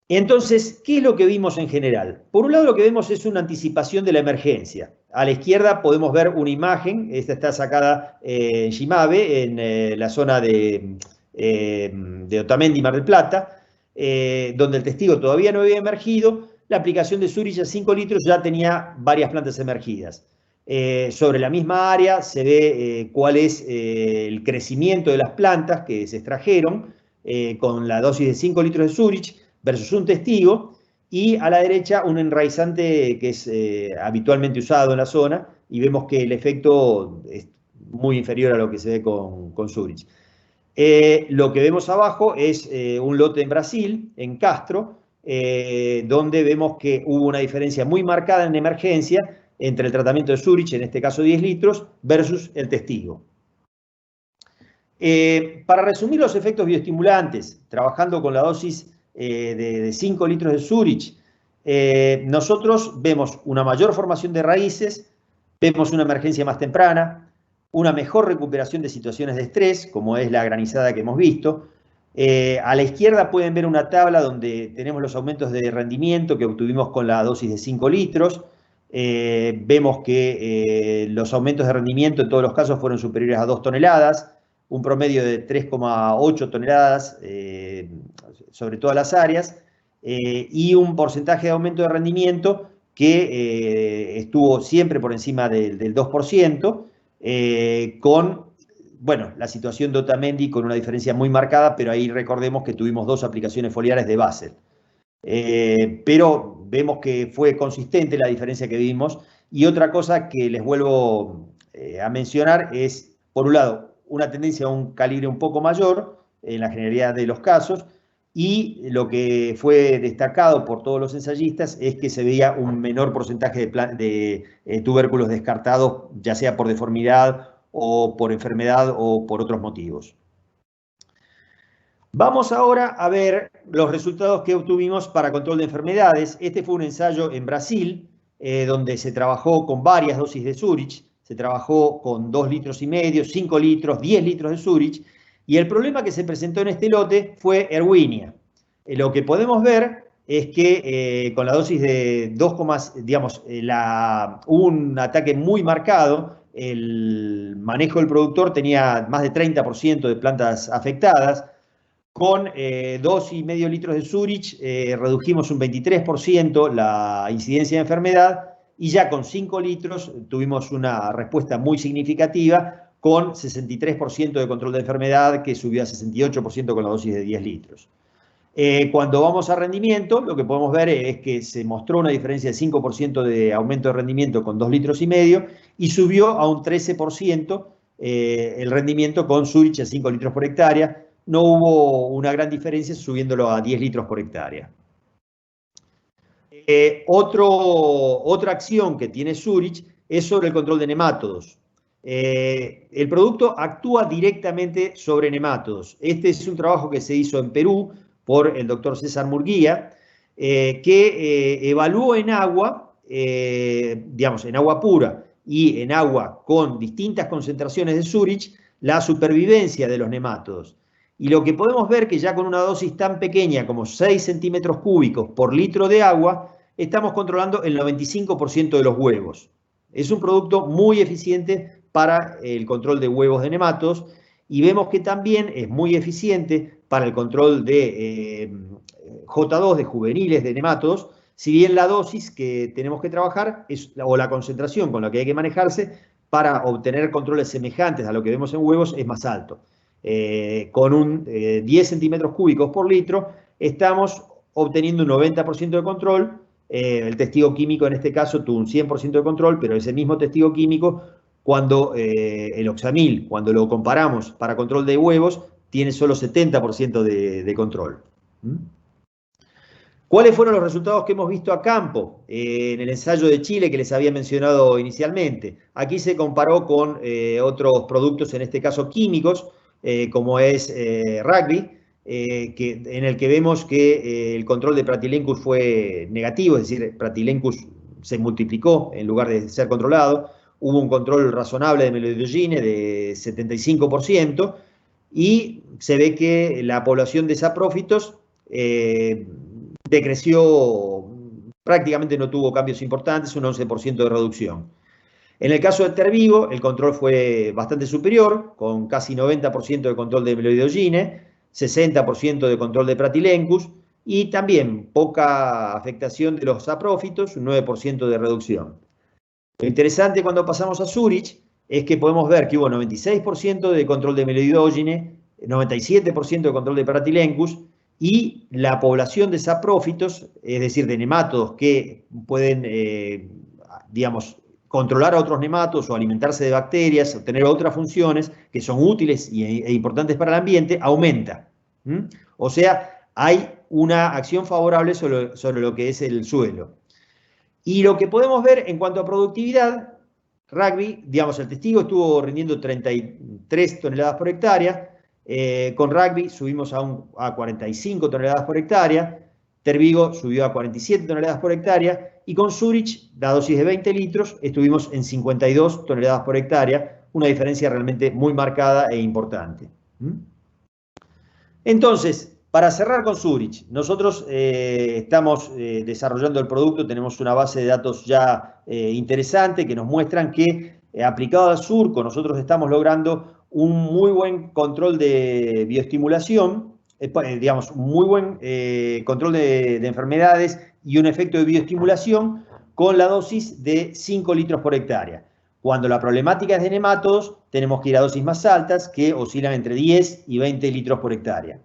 Entonces, ¿qué es lo que vimos en general? Por un lado, lo que vemos es una anticipación de la emergencia. A la izquierda podemos ver una imagen, esta está sacada en Chimave, en la zona de Otamendi, Mar del Plata, donde el testigo todavía no había emergido. La aplicación de Zurich a 5 litros ya tenía varias plantas emergidas. Sobre la misma área se ve cuál es el crecimiento de las plantas que se extrajeron con la dosis de 5 litros de Zurich versus un testigo, y a la derecha un enraizante que es habitualmente usado en la zona, y vemos que el efecto es muy inferior a lo que se ve con Zurich. Lo que vemos abajo es un lote en Brasil, en Castro, donde vemos que hubo una diferencia muy marcada en emergencia entre el tratamiento de Zurich, en este caso 10 litros, versus el testigo. Para resumir los efectos bioestimulantes, trabajando con la dosis de 5 litros de Zurich, nosotros vemos una mayor formación de raíces, vemos una emergencia más temprana, una mejor recuperación de situaciones de estrés, como es la granizada que hemos visto. A la izquierda pueden ver una tabla donde tenemos los aumentos de rendimiento que obtuvimos con la dosis de 5 litros. Vemos que los aumentos de rendimiento en todos los casos fueron superiores a 2 toneladas, un promedio de 3,8 toneladas sobre todas las áreas, y un porcentaje de aumento de rendimiento que estuvo siempre por encima del 2%, con, bueno, la situación de Otamendi con una diferencia muy marcada, pero ahí recordemos que tuvimos 2 aplicaciones foliares de Basel. Pero vemos que fue consistente la diferencia que vimos. Y otra cosa que les vuelvo a mencionar es, por un lado, una tendencia a un calibre un poco mayor en la generalidad de los casos, y lo que fue destacado por todos los ensayistas es que se veía un menor porcentaje de tubérculos descartados, ya sea por deformidad o por enfermedad o por otros motivos. Vamos ahora a ver los resultados que obtuvimos para control de enfermedades. Este fue un ensayo en Brasil, donde se trabajó con varias dosis de Zurich. Se trabajó con 2 litros y medio, 5 litros, 10 litros de Zurich, y el problema que se presentó en este lote fue Erwinia. Lo que podemos ver es que con la dosis de 2, digamos, hubo un ataque muy marcado. El manejo del productor tenía más de 30% de plantas afectadas. Con 2,5 litros de Zurich redujimos un 23% la incidencia de enfermedad, y ya con 5 litros tuvimos una respuesta muy significativa con 63% de control de enfermedad, que subió a 68% con la dosis de 10 litros. Cuando vamos a rendimiento, lo que podemos ver es que se mostró una diferencia de 5% de aumento de rendimiento con 2 litros y medio, y subió a un 13% el rendimiento con Zurich a 5 litros por hectárea. No hubo una gran diferencia subiéndolo a 10 litros por hectárea. Otra acción que tiene Zurich es sobre el control de nemátodos. El producto actúa directamente sobre nemátodos. Este es un trabajo que se hizo en Perú por el doctor César Murguía, que evaluó en agua, digamos, en agua pura y en agua con distintas concentraciones de Zurich, la supervivencia de los nemátodos. Y lo que podemos ver que ya con una dosis tan pequeña como 6 centímetros cúbicos por litro de agua, estamos controlando el 95% de los huevos. Es un producto muy eficiente para el control de huevos de nemátodos, y vemos que también es muy eficiente para el control de J2, de juveniles de nemátodos, si bien la dosis que tenemos que trabajar o la concentración con la que hay que manejarse para obtener controles semejantes a lo que vemos en huevos es más alto. Con un 10 centímetros cúbicos por litro estamos obteniendo un 90% de control, el testigo químico en este caso tuvo un 100% de control, pero ese mismo testigo químico, cuando el Oxamil, cuando lo comparamos para control de huevos, tiene solo 70% de control. ¿Cuáles fueron los resultados que hemos visto a campo en el ensayo de Chile que les había mencionado inicialmente? Aquí se comparó con otros productos, en este caso químicos, como es Rugby, en el que vemos que el control de Pratilencus fue negativo, es decir, Pratilencus se multiplicó en lugar de ser controlado. Hubo un control razonable de Meloidogine de 75% y se ve que la población de saprófitos decreció, prácticamente no tuvo cambios importantes, un 11% de reducción. En el caso de Tervigo, el control fue bastante superior, con casi 90% de control de Meloidogine, 60% de control de Pratilencus y también poca afectación de los saprófitos, un 9% de reducción. Lo interesante cuando pasamos a Zurich es que podemos ver que hubo 96% de control de Meloidogine, 97% de control de Pratilencus, y la población de saprófitos, es decir, de nemátodos que pueden, digamos, controlar a otros nemátodos o alimentarse de bacterias, o tener otras funciones que son útiles e importantes para el ambiente, aumenta. O sea, hay una acción favorable sobre lo que es el suelo. Y lo que podemos ver en cuanto a productividad, Rugby, digamos, el testigo estuvo rindiendo 33 toneladas por hectárea. Con Rugby subimos a 45 toneladas por hectárea, Tervigo subió a 47 toneladas por hectárea y con Zurich, la dosis de 20 litros, estuvimos en 52 toneladas por hectárea, una diferencia realmente muy marcada e importante. Entonces, para cerrar con Zurich, nosotros estamos desarrollando el producto, tenemos una base de datos ya interesante que nos muestran que aplicado al surco nosotros estamos logrando un muy buen control de bioestimulación, digamos, un muy buen control de enfermedades y un efecto de bioestimulación con la dosis de 5 litros por hectárea. Cuando la problemática es de nemátodos, tenemos que ir a dosis más altas que oscilan entre 10 y 20 litros por hectárea.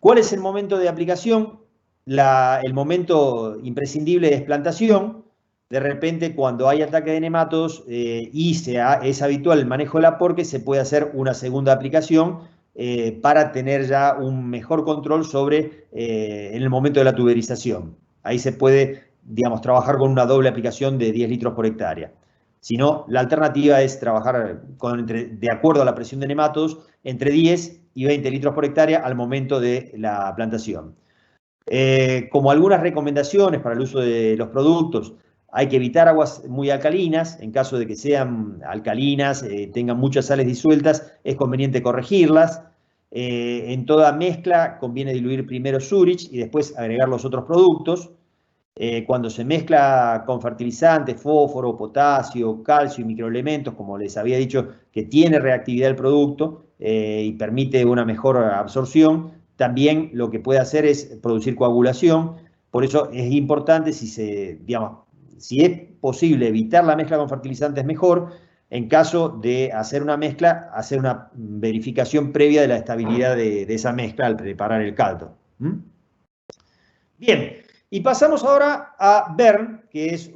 ¿Cuál es el momento de aplicación? El momento imprescindible es plantación. De repente, cuando hay ataque de nemátodos es habitual el manejo de la porque, se puede hacer una segunda aplicación para tener ya un mejor control sobre en el momento de la tuberización. Ahí se puede, digamos, trabajar con una doble aplicación de 10 litros por hectárea. Si no, la alternativa es trabajar de acuerdo a la presión de nemátodos entre 10 y 20 litros por hectárea al momento de la plantación. Como algunas recomendaciones para el uso de los productos, hay que evitar aguas muy alcalinas. En caso de que sean alcalinas, tengan muchas sales disueltas, es conveniente corregirlas. En toda mezcla conviene diluir primero Zurich y después agregar los otros productos. Cuando se mezcla con fertilizantes, fósforo, potasio, calcio y microelementos, como les había dicho, que tiene reactividad el producto y permite una mejor absorción, también lo que puede hacer es producir coagulación. Por eso es importante, si es posible evitar la mezcla con fertilizantes, mejor. En caso de hacer una mezcla, hacer una verificación previa de la estabilidad de esa mezcla al preparar el caldo. Bien. Y pasamos ahora a Bern, que es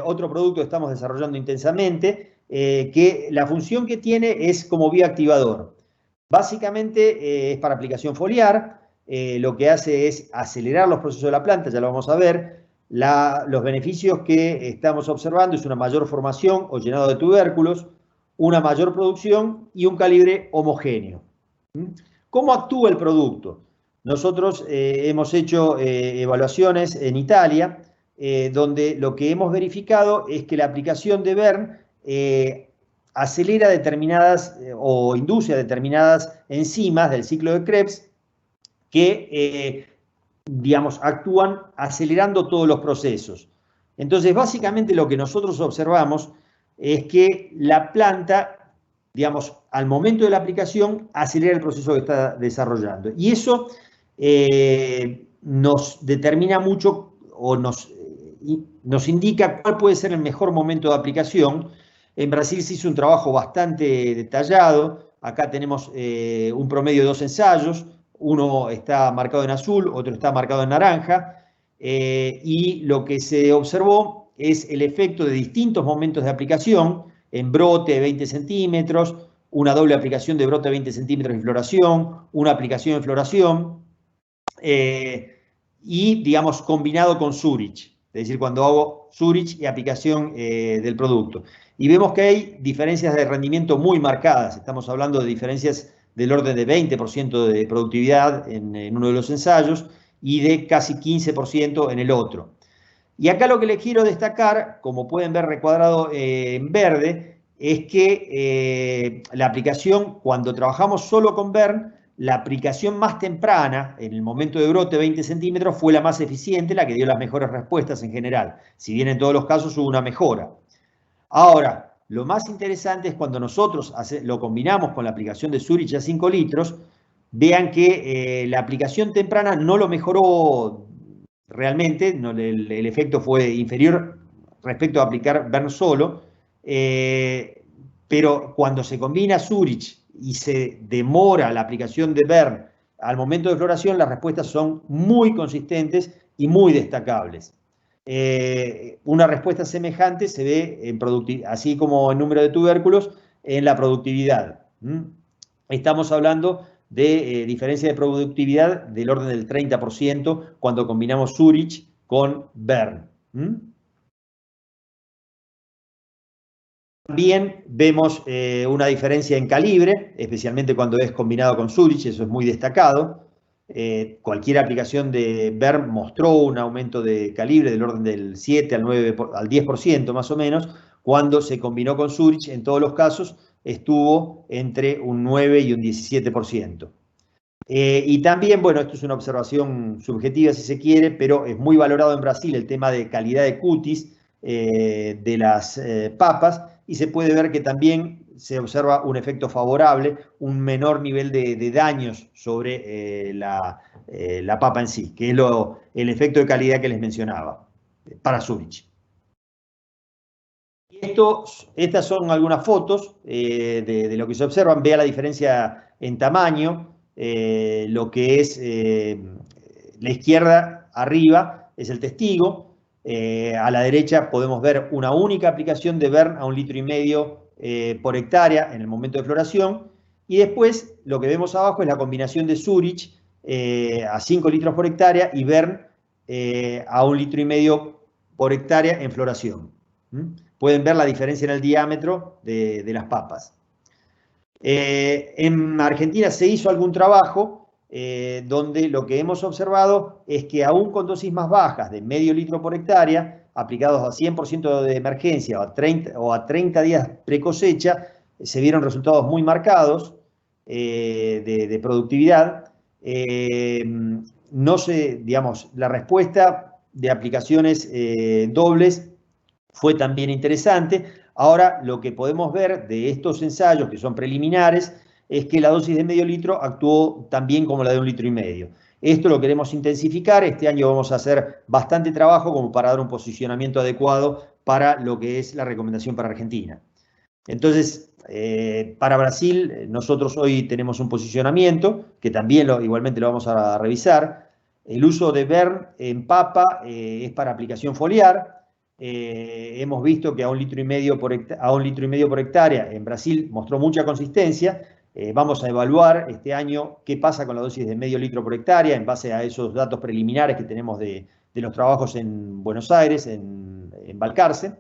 otro producto que estamos desarrollando intensamente, que la función que tiene es como bioactivador. Básicamente es para aplicación foliar, lo que hace es acelerar los procesos de la planta, ya lo vamos a ver. Los beneficios que estamos observando es una mayor formación o llenado de tubérculos, una mayor producción y un calibre homogéneo. ¿Cómo actúa el producto? Nosotros hemos hecho evaluaciones en Italia, donde lo que hemos verificado es que la aplicación de Bern acelera determinadas o induce a determinadas enzimas del ciclo de Krebs que, digamos, actúan acelerando todos los procesos. Entonces, básicamente lo que nosotros observamos es que la planta, digamos, al momento de la aplicación, acelera el proceso que está desarrollando. Y eso nos determina mucho o nos indica cuál puede ser el mejor momento de aplicación. En Brasil se hizo un trabajo bastante detallado. Acá tenemos un promedio de 2 ensayos. Uno está marcado en azul, otro está marcado en naranja. y lo que se observó es el efecto de distintos momentos de aplicación, en brote de 20 centímetros, una doble aplicación de brote de 20 centímetros en floración, una aplicación en floración, y, digamos, combinado con Zurich, es decir, cuando hago Zurich y aplicación del producto. Y vemos que hay diferencias de rendimiento muy marcadas, estamos hablando de diferencias del orden de 20% de productividad en uno de los ensayos y de casi 15% en el otro. Y acá lo que les quiero destacar, como pueden ver recuadrado en verde, es que la aplicación, cuando trabajamos solo con Bern, la aplicación más temprana, en el momento de brote 20 centímetros, fue la más eficiente, la que dio las mejores respuestas en general. Si bien en todos los casos hubo una mejora. Ahora, lo más interesante es cuando nosotros lo combinamos con la aplicación de Zurich a 5 litros, vean que la aplicación temprana no lo mejoró realmente, no, el efecto fue inferior respecto a aplicar Bern solo, pero cuando se combina Zurich y se demora la aplicación de Bern al momento de floración, las respuestas son muy consistentes y muy destacables. Una respuesta semejante se ve, así como en número de tubérculos, en la productividad. Estamos hablando de diferencia de productividad del orden del 30% cuando combinamos Zurich con Bern. También vemos una diferencia en calibre, especialmente cuando es combinado con Zurich, eso es muy destacado. Cualquier aplicación de Bern mostró un aumento de calibre del orden del 7 al 9, al 10% más o menos. Cuando se combinó con Zurich, en todos los casos, estuvo entre un 9 y un 17%. Y también, bueno, esto es una observación subjetiva si se quiere, pero es muy valorado en Brasil el tema de calidad de cutis de las papas, y se puede ver que también se observa un efecto favorable, un menor nivel de daños sobre la papa en sí, que es el efecto de calidad que les mencionaba para Zurich. Estas son algunas fotos de lo que se observan. Vea la diferencia en tamaño. Lo que es la izquierda arriba es el testigo. A la derecha podemos ver una única aplicación de Bern a 1,5 litros por hectárea en el momento de floración. Y después lo que vemos abajo es la combinación de Zurich a 5 litros por hectárea y Bern a 1,5 litros por hectárea en floración. Pueden ver la diferencia en el diámetro de las papas. En Argentina se hizo algún trabajo donde lo que hemos observado es que aún con dosis más bajas de medio litro por hectárea, aplicados a 100% de emergencia o a 30 días pre-cosecha, se vieron resultados muy marcados de productividad. Digamos, la respuesta de aplicaciones dobles fue también interesante. Ahora, lo que podemos ver de estos ensayos, que son preliminares, es que la dosis de medio litro actuó también como la de 1,5 litros. Esto lo queremos intensificar. Este año vamos a hacer bastante trabajo como para dar un posicionamiento adecuado para lo que es la recomendación para Argentina. Entonces, para Brasil, nosotros hoy tenemos un posicionamiento que también igualmente lo vamos a revisar. El uso de Bern en papa es para aplicación foliar. Hemos visto que a 1,5 litros por hectárea en Brasil mostró mucha consistencia. Vamos a evaluar este año qué pasa con la dosis de medio litro por hectárea en base a esos datos preliminares que tenemos de los trabajos en Buenos Aires, en Balcarce.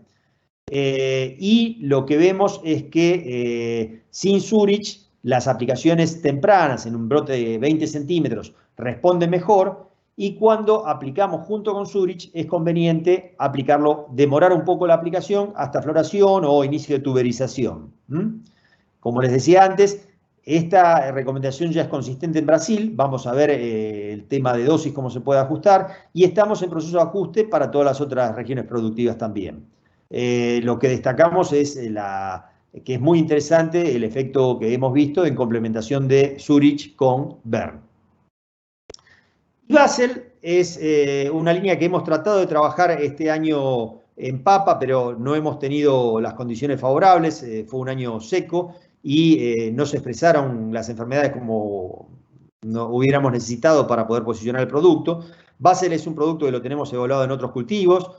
Y lo que vemos es que sin Zurich las aplicaciones tempranas en un brote de 20 centímetros responden mejor. Y cuando aplicamos junto con Zurich, es conveniente demorar un poco la aplicación hasta floración o inicio de tuberización. Como les decía antes, esta recomendación ya es consistente en Brasil. Vamos a ver el tema de dosis, cómo se puede ajustar. Y estamos en proceso de ajuste para todas las otras regiones productivas también. Lo que destacamos es que es muy interesante el efecto que hemos visto en complementación de Zurich con Bern. Basel es una línea que hemos tratado de trabajar este año en papa, pero no hemos tenido las condiciones favorables. Fue un año seco y no se expresaron las enfermedades como no hubiéramos necesitado para poder posicionar el producto. Basel es un producto que lo tenemos evaluado en otros cultivos,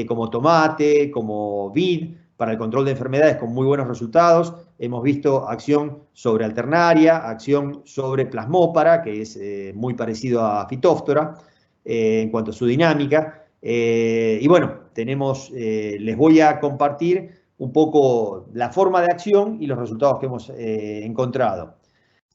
como tomate, como vid, para el control de enfermedades con muy buenos resultados. Hemos visto acción sobre alternaria, acción sobre plasmópara, que es muy parecido a Phytophthora en cuanto a su dinámica. Y bueno, les voy a compartir un poco la forma de acción y los resultados que hemos encontrado.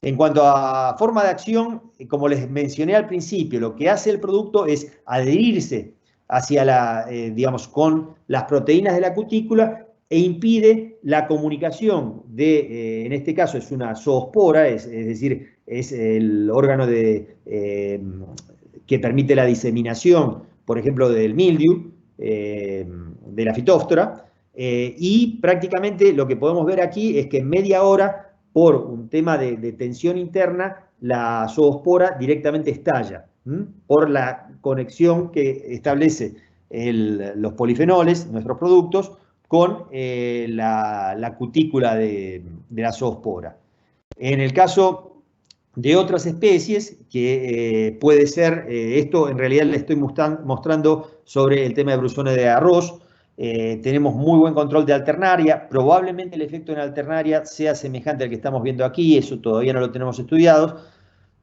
En cuanto a forma de acción, como les mencioné al principio, lo que hace el producto es adherirse hacia digamos, con las proteínas de la cutícula e impide la comunicación en este caso es una zoospora, es decir, es el órgano que permite la diseminación, por ejemplo, del mildiu, de la Phytophthora, y prácticamente lo que podemos ver aquí es que en media hora, por un tema de tensión interna, la zoospora directamente estalla, por la conexión que establece los polifenoles, nuestros productos, con la cutícula de la zoospora. En el caso de otras especies, que puede ser, esto en realidad le estoy mostrando sobre el tema de brusones de arroz. Tenemos muy buen control de alternaria, probablemente el efecto en alternaria sea semejante al que estamos viendo aquí, eso todavía no lo tenemos estudiado,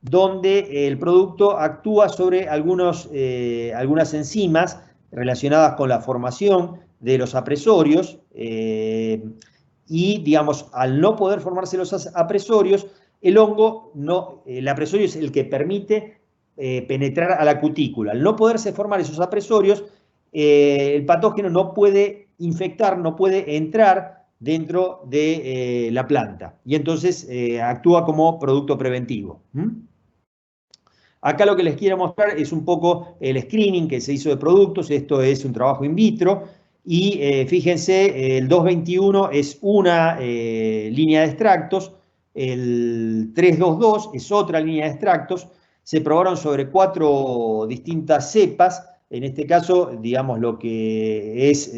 donde el producto actúa sobre algunas enzimas relacionadas con la formación de los apresorios y, digamos, al no poder formarse los apresorios, el hongo, el apresorio es el que permite penetrar a la cutícula. Al no poderse formar esos apresorios, el patógeno no puede infectar, no puede entrar dentro de la planta y entonces actúa como producto preventivo. Acá lo que les quiero mostrar es un poco el screening que se hizo de productos. Esto es un trabajo in vitro y fíjense, el 221 es una línea de extractos, el 322 es otra línea de extractos. Se probaron sobre 4 distintas cepas. En este caso, digamos, lo que es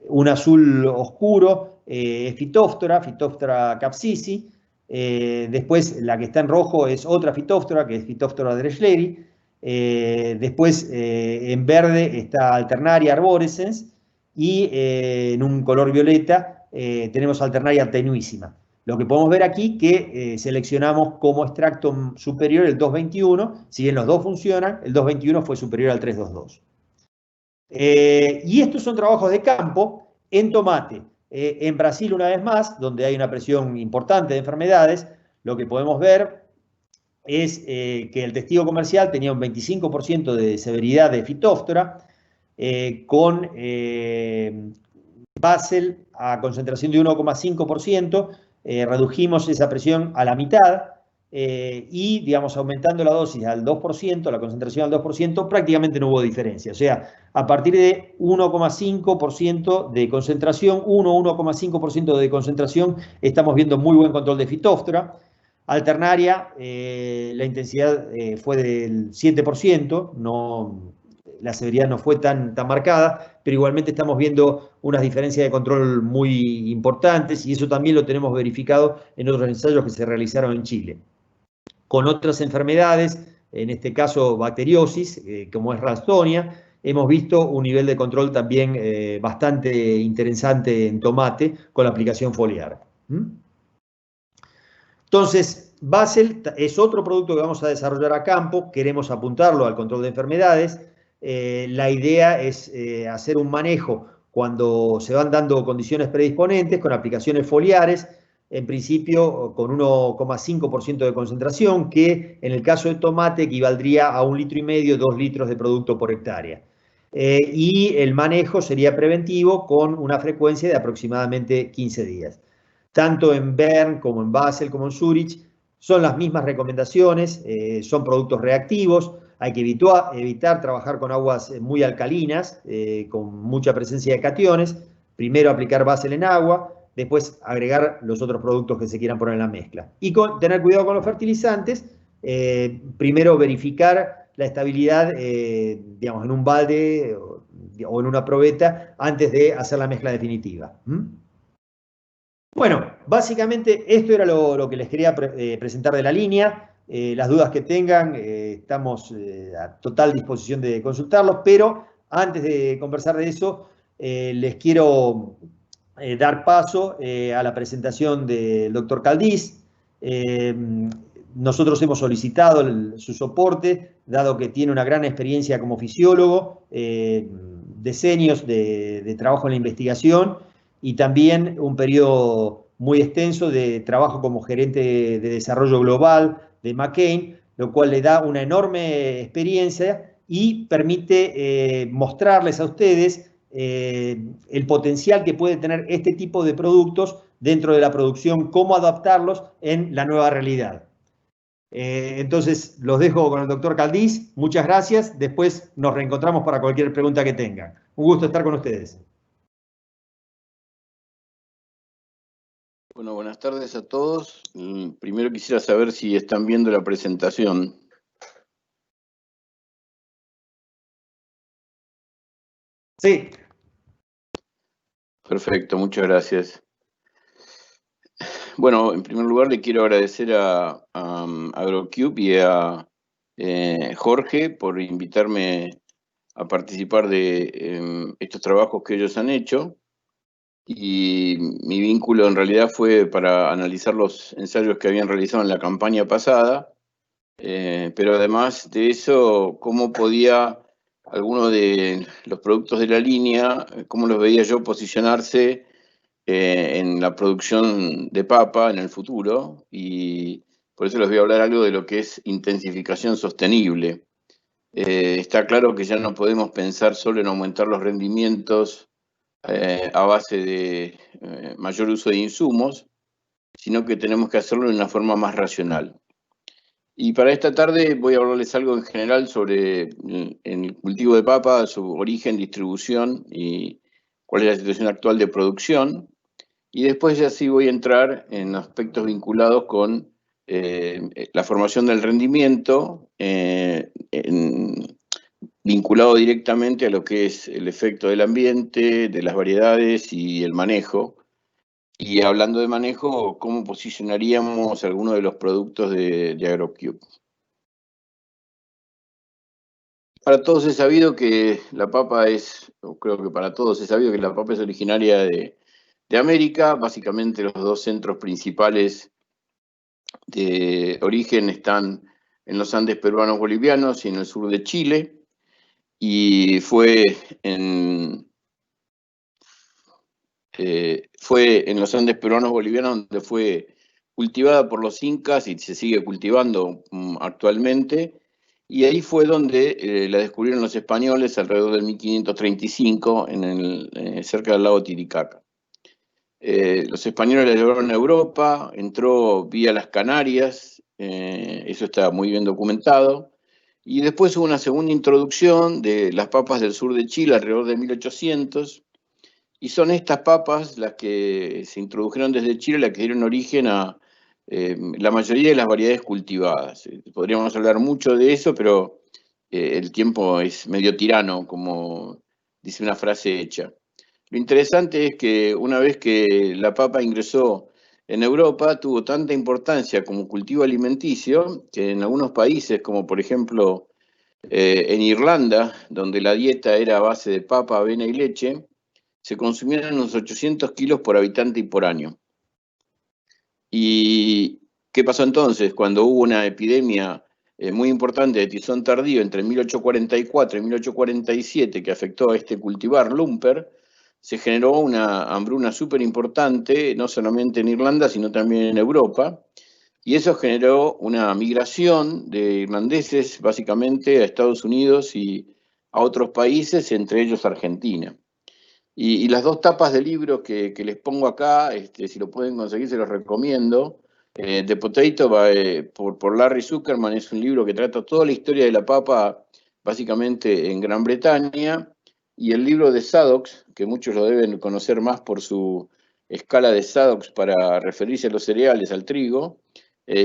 un azul oscuro es Phytophthora capsicii. Después la que está en rojo es otra Phytophthora, que es Phytophthora drechsleri. Después en verde está Alternaria arborescens y en un color violeta tenemos Alternaria tenuissima. Lo que podemos ver aquí que seleccionamos como extracto superior el 221, si bien los dos funcionan, el 221 fue superior al 322. Y estos son trabajos de campo en tomate. En Brasil, una vez más, donde hay una presión importante de enfermedades, lo que podemos ver es que el testigo comercial tenía un 25% de severidad de Phytophthora, con Basel a concentración de 1,5%, redujimos esa presión a la mitad y, digamos, aumentando la dosis al 2%, la concentración al 2%, prácticamente no hubo diferencia. O sea, a partir de 1,5% de concentración, 1,5% de concentración, estamos viendo muy buen control de Phytophthora. Alternaria, la intensidad fue del 7%, la severidad no fue tan marcada, pero igualmente estamos viendo unas diferencias de control muy importantes y eso también lo tenemos verificado en otros ensayos que se realizaron en Chile. Con otras enfermedades, en este caso bacteriosis, como es Ralstonia, hemos visto un nivel de control también bastante interesante en tomate con la aplicación foliar. Entonces, Basel es otro producto que vamos a desarrollar a campo, queremos apuntarlo al control de enfermedades. La idea es hacer un manejo cuando se van dando condiciones predisponentes con aplicaciones foliares, en principio con 1,5% de concentración, que en el caso de tomate equivaldría a 1,5 litros, 2 litros de producto por hectárea. Y el manejo sería preventivo con una frecuencia de aproximadamente 15 días. Tanto en Bern como en Basel como en Zurich son las mismas recomendaciones, son productos reactivos. Hay que evitar trabajar con aguas muy alcalinas, con mucha presencia de cationes. Primero aplicar Basel en agua, después agregar los otros productos que se quieran poner en la mezcla. Y tener cuidado con los fertilizantes, primero verificar la estabilidad, digamos, en un balde o en una probeta antes de hacer la mezcla definitiva. Bueno, básicamente esto era lo que les quería presentar de la línea. Las dudas que tengan, estamos a total disposición de consultarlos, pero antes de conversar de eso, les quiero dar paso a la presentación del doctor Caldiz. Nosotros hemos solicitado su soporte, dado que tiene una gran experiencia como fisiólogo, decenios de trabajo en la investigación y también un periodo muy extenso de trabajo como gerente de desarrollo global de McCain, lo cual le da una enorme experiencia y permite mostrarles a ustedes el potencial que puede tener este tipo de productos dentro de la producción, cómo adaptarlos en la nueva realidad. Entonces, los dejo con el doctor Caldiz. Muchas gracias. Después nos reencontramos para cualquier pregunta que tengan. Un gusto estar con ustedes.
Bueno, buenas tardes a todos. Primero quisiera saber si están viendo la presentación.
Sí.
Perfecto, muchas gracias. Bueno, en primer lugar le quiero agradecer a AgroCube y a Jorge por invitarme a participar de estos trabajos que ellos han hecho. Y mi vínculo en realidad fue para analizar los ensayos que habían realizado en la campaña pasada, pero además de eso, cómo podía alguno de los productos de la línea, cómo los veía yo posicionarse en la producción de papa en el futuro, y por eso les voy a hablar algo de lo que es intensificación sostenible. Está claro que ya no podemos pensar solo en aumentar los rendimientos a base de mayor uso de insumos, sino que tenemos que hacerlo de una forma más racional. Y para esta tarde voy a hablarles algo en general sobre el cultivo de papa, su origen, distribución y cuál es la situación actual de producción. Y después ya sí voy a entrar en aspectos vinculados con la formación del rendimiento, vinculado directamente a lo que es el efecto del ambiente, de las variedades y el manejo. Y hablando de manejo, ¿cómo posicionaríamos algunos de los productos de AgroCube? Para todos es sabido que la papa es, o creo que para todos es sabido que la papa es originaria de América. Básicamente los dos centros principales de origen están en los Andes peruanos bolivianos y en el sur de Chile. Y fue en los Andes peruanos bolivianos donde fue cultivada por los incas y se sigue cultivando actualmente. Y ahí fue donde la descubrieron los españoles alrededor del 1535 cerca del lago Titicaca. Los españoles la llevaron a Europa, entró vía las Canarias, eso está muy bien documentado. Y después hubo una segunda introducción de las papas del sur de Chile alrededor de 1800. Y son estas papas las que se introdujeron desde Chile, las que dieron origen a la mayoría de las variedades cultivadas. Podríamos hablar mucho de eso, pero el tiempo es medio tirano, como dice una frase hecha. Lo interesante es que una vez que la papa ingresó en Europa, tuvo tanta importancia como cultivo alimenticio, que en algunos países, como por ejemplo en Irlanda, donde la dieta era a base de papa, avena y leche, se consumían unos 800 kilos por habitante y por año. ¿Y qué pasó entonces? Cuando hubo una epidemia muy importante de tizón tardío entre 1844 y 1847 que afectó a este cultivar lumper, se generó una hambruna súper importante, no solamente en Irlanda, sino también en Europa, y eso generó una migración de irlandeses básicamente a Estados Unidos y a otros países, entre ellos Argentina. Y las dos tapas de libros que les pongo acá, si lo pueden conseguir, se los recomiendo. The Potato por Larry Zuckerman es un libro que trata toda la historia de la papa, básicamente en Gran Bretaña. Y el libro de Sadocks, que muchos lo deben conocer más por su escala de Sadocks para referirse a los cereales, al trigo.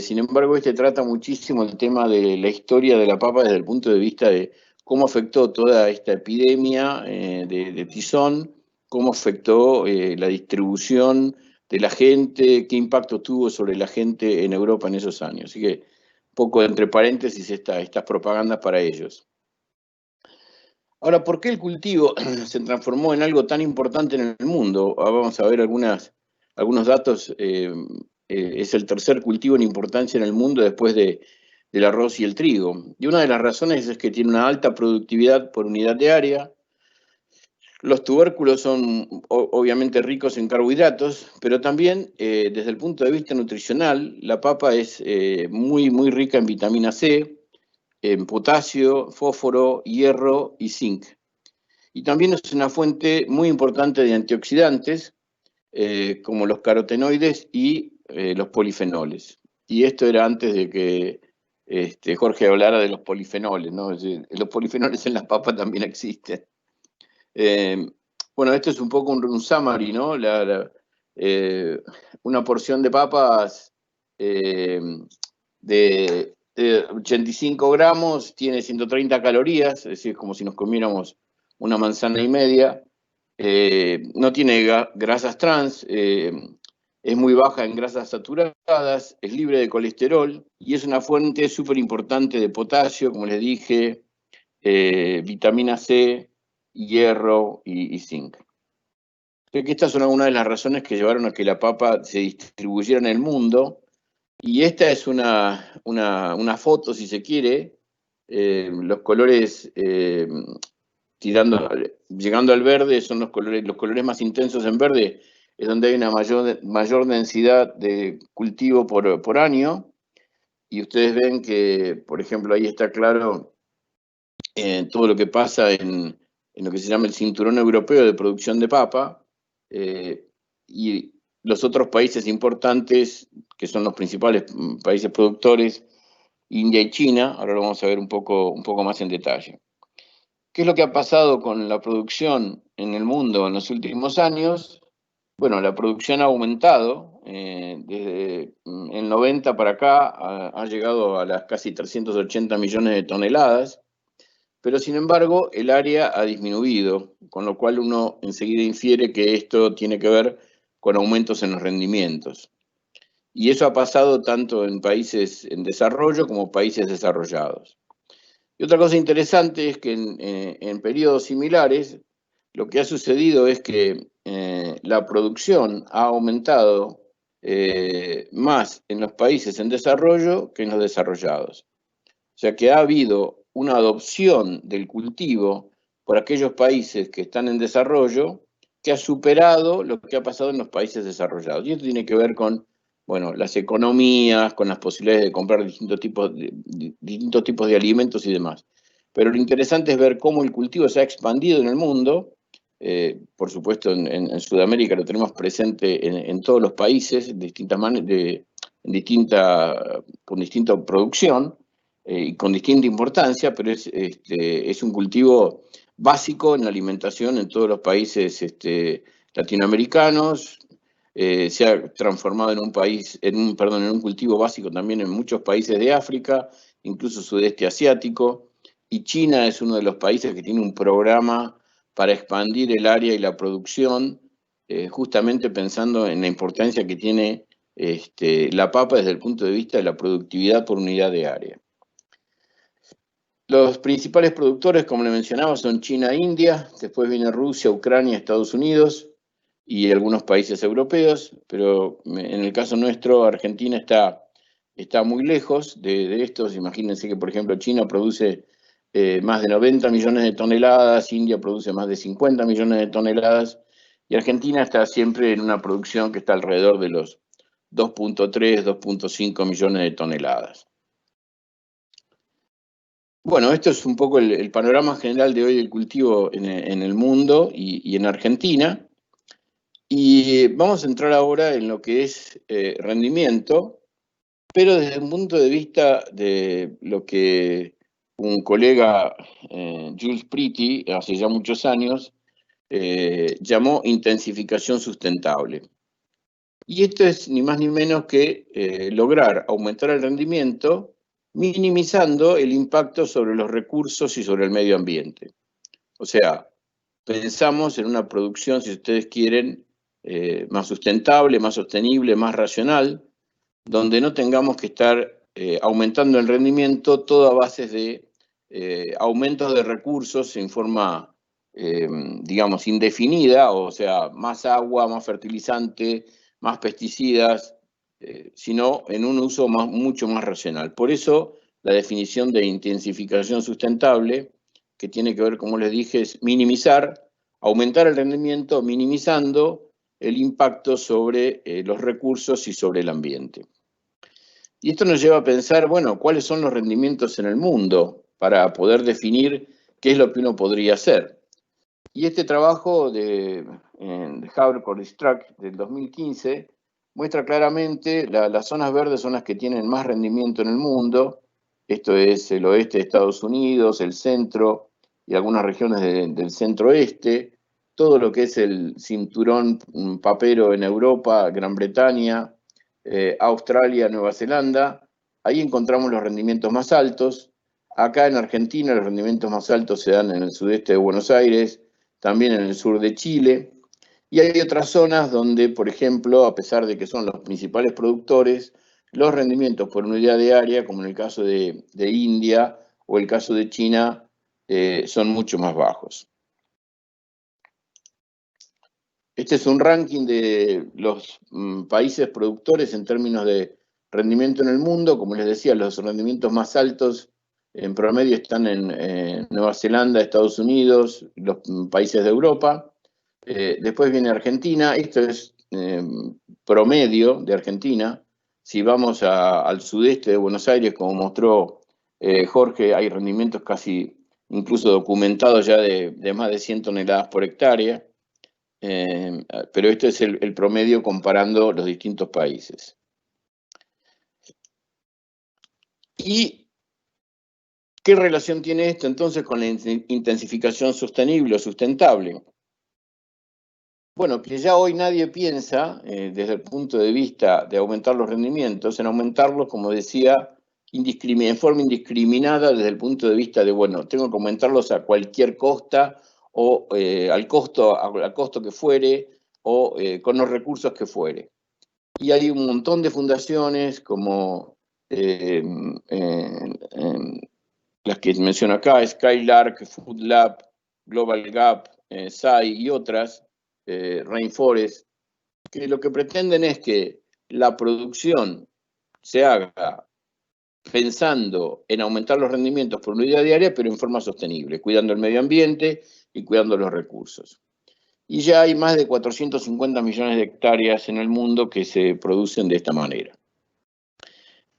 Sin embargo, este trata muchísimo el tema de la historia de la papa desde el punto de vista de cómo afectó toda esta epidemia de tizón, cómo afectó la distribución de la gente, qué impacto tuvo sobre la gente en Europa en esos años. Así que poco entre paréntesis estas propagandas para ellos. Ahora, ¿por qué el cultivo se transformó en algo tan importante en el mundo? Vamos a ver algunos datos. Es el tercer cultivo en importancia en el mundo después del arroz y el trigo. Y una de las razones es que tiene una alta productividad por unidad de área. Los tubérculos son obviamente ricos en carbohidratos, pero también desde el punto de vista nutricional, la papa es muy rica en vitamina C, en potasio, fósforo, hierro y zinc. Y también es una fuente muy importante de antioxidantes, como los carotenoides y los polifenoles. Y esto era antes de que Jorge hablara de los polifenoles, ¿no? Es decir, los polifenoles en las papas también existen. Bueno, esto es un poco un summary, ¿no? Una porción de papas de 85 gramos tiene 130 calorías, es decir, como si nos comiéramos una manzana y media. No tiene grasas trans, es muy baja en grasas saturadas, es libre de colesterol y es una fuente súper importante de potasio, como les dije, vitamina C, hierro y zinc. Creo que estas son algunas de las razones que llevaron a que la papa se distribuyera en el mundo. Y esta es una foto, si se quiere, los colores llegando al verde son los colores más intensos en verde, es donde hay una mayor densidad de cultivo por año. Y ustedes ven que, por ejemplo, ahí está claro todo lo que pasa en lo que se llama el cinturón europeo de producción de papa, y los otros países importantes, que son los principales países productores, India y China. Ahora lo vamos a ver un poco más en detalle. ¿Qué es lo que ha pasado con la producción en el mundo en los últimos años? Bueno, la producción ha aumentado, desde el 90 para acá ha llegado a las casi 380 millones de toneladas, pero sin embargo el área ha disminuido, con lo cual uno enseguida infiere que esto tiene que ver con aumentos en los rendimientos. Y eso ha pasado tanto en países en desarrollo como países desarrollados. Y otra cosa interesante es que en periodos similares lo que ha sucedido es que la producción ha aumentado más en los países en desarrollo que en los desarrollados. O sea que ha habido una adopción del cultivo por aquellos países que están en desarrollo que ha superado lo que ha pasado en los países desarrollados. Y esto tiene que ver con, bueno, las economías, con las posibilidades de comprar distintos tipos de alimentos y demás. Pero lo interesante es ver cómo el cultivo se ha expandido en el mundo. Por supuesto, en Sudamérica lo tenemos presente en todos los países, con distinta producción y con distinta importancia, pero es un cultivo básico en la alimentación en todos los países latinoamericanos. Se ha transformado en un cultivo básico también en muchos países de África, incluso sudeste asiático, y China es uno de los países que tiene un programa para expandir el área y la producción, justamente pensando en la importancia que tiene la papa desde el punto de vista de la productividad por unidad de área. Los principales productores, como le mencionaba, son China e India, después viene Rusia, Ucrania, Estados Unidos y algunos países europeos, pero en el caso nuestro, Argentina está muy lejos de estos. Imagínense que, por ejemplo, China produce más de 90 millones de toneladas, India produce más de 50 millones de toneladas, y Argentina está siempre en una producción que está alrededor de los 2.3, 2.5 millones de toneladas. Bueno, esto es un poco el panorama general de hoy del cultivo en el mundo y en Argentina. Y vamos a entrar ahora en lo que es rendimiento, pero desde un punto de vista de lo que un colega, Jules Pretty, hace ya muchos años, llamó intensificación sustentable. Y esto es ni más ni menos que lograr aumentar el rendimiento minimizando el impacto sobre los recursos y sobre el medio ambiente. O sea, pensamos en una producción, si ustedes quieren, más sustentable, más sostenible, más racional, donde no tengamos que estar aumentando el rendimiento, todo a base de aumentos de recursos en forma, digamos, indefinida, o sea, más agua, más fertilizante, más pesticidas, sino en un uso mucho más racional. Por eso, la definición de intensificación sustentable, que tiene que ver, como les dije, es minimizar, aumentar el rendimiento, minimizando el impacto sobre los recursos y sobre el ambiente. Y esto nos lleva a pensar, bueno, ¿cuáles son los rendimientos en el mundo para poder definir qué es lo que uno podría hacer? Y este trabajo de Haber-Cordistrack del 2015 muestra claramente las zonas verdes son las que tienen más rendimiento en el mundo. Esto es el oeste de Estados Unidos, el centro y algunas regiones del centro-oeste. Todo lo que es el cinturón papero en Europa, Gran Bretaña, Australia, Nueva Zelanda. Ahí encontramos los rendimientos más altos. Acá en Argentina los rendimientos más altos se dan en el sudeste de Buenos Aires, también en el sur de Chile. Y hay otras zonas donde, por ejemplo, a pesar de que son los principales productores, los rendimientos por unidad de área, como en el caso de India o el caso de China, son mucho más bajos. Este es un ranking de los países productores en términos de rendimiento en el mundo. Como les decía, los rendimientos más altos en promedio están en Nueva Zelanda, Estados Unidos, los países de Europa. Después viene Argentina. Esto es promedio de Argentina. Si vamos al sudeste de Buenos Aires, como mostró Jorge, hay rendimientos casi incluso documentados ya de más de 100 toneladas por hectárea. Pero este es el promedio comparando los distintos países. ¿Y qué relación tiene esto entonces con la intensificación sostenible o sustentable? Bueno, que ya hoy nadie piensa, desde el punto de vista de aumentar los rendimientos, en aumentarlos, como decía, en forma indiscriminada desde el punto de vista de, bueno, tengo que aumentarlos a cualquier costa o al costo que fuere o con los recursos que fuere. Y hay un montón de fundaciones como las que menciono acá, Skylark, Food Lab, Global Gap, SAI y otras, Rainforest, que lo que pretenden es que la producción se haga pensando en aumentar los rendimientos por unidad diaria, pero en forma sostenible, cuidando el medio ambiente y cuidando los recursos. Y ya hay más de 450 millones de hectáreas en el mundo que se producen de esta manera.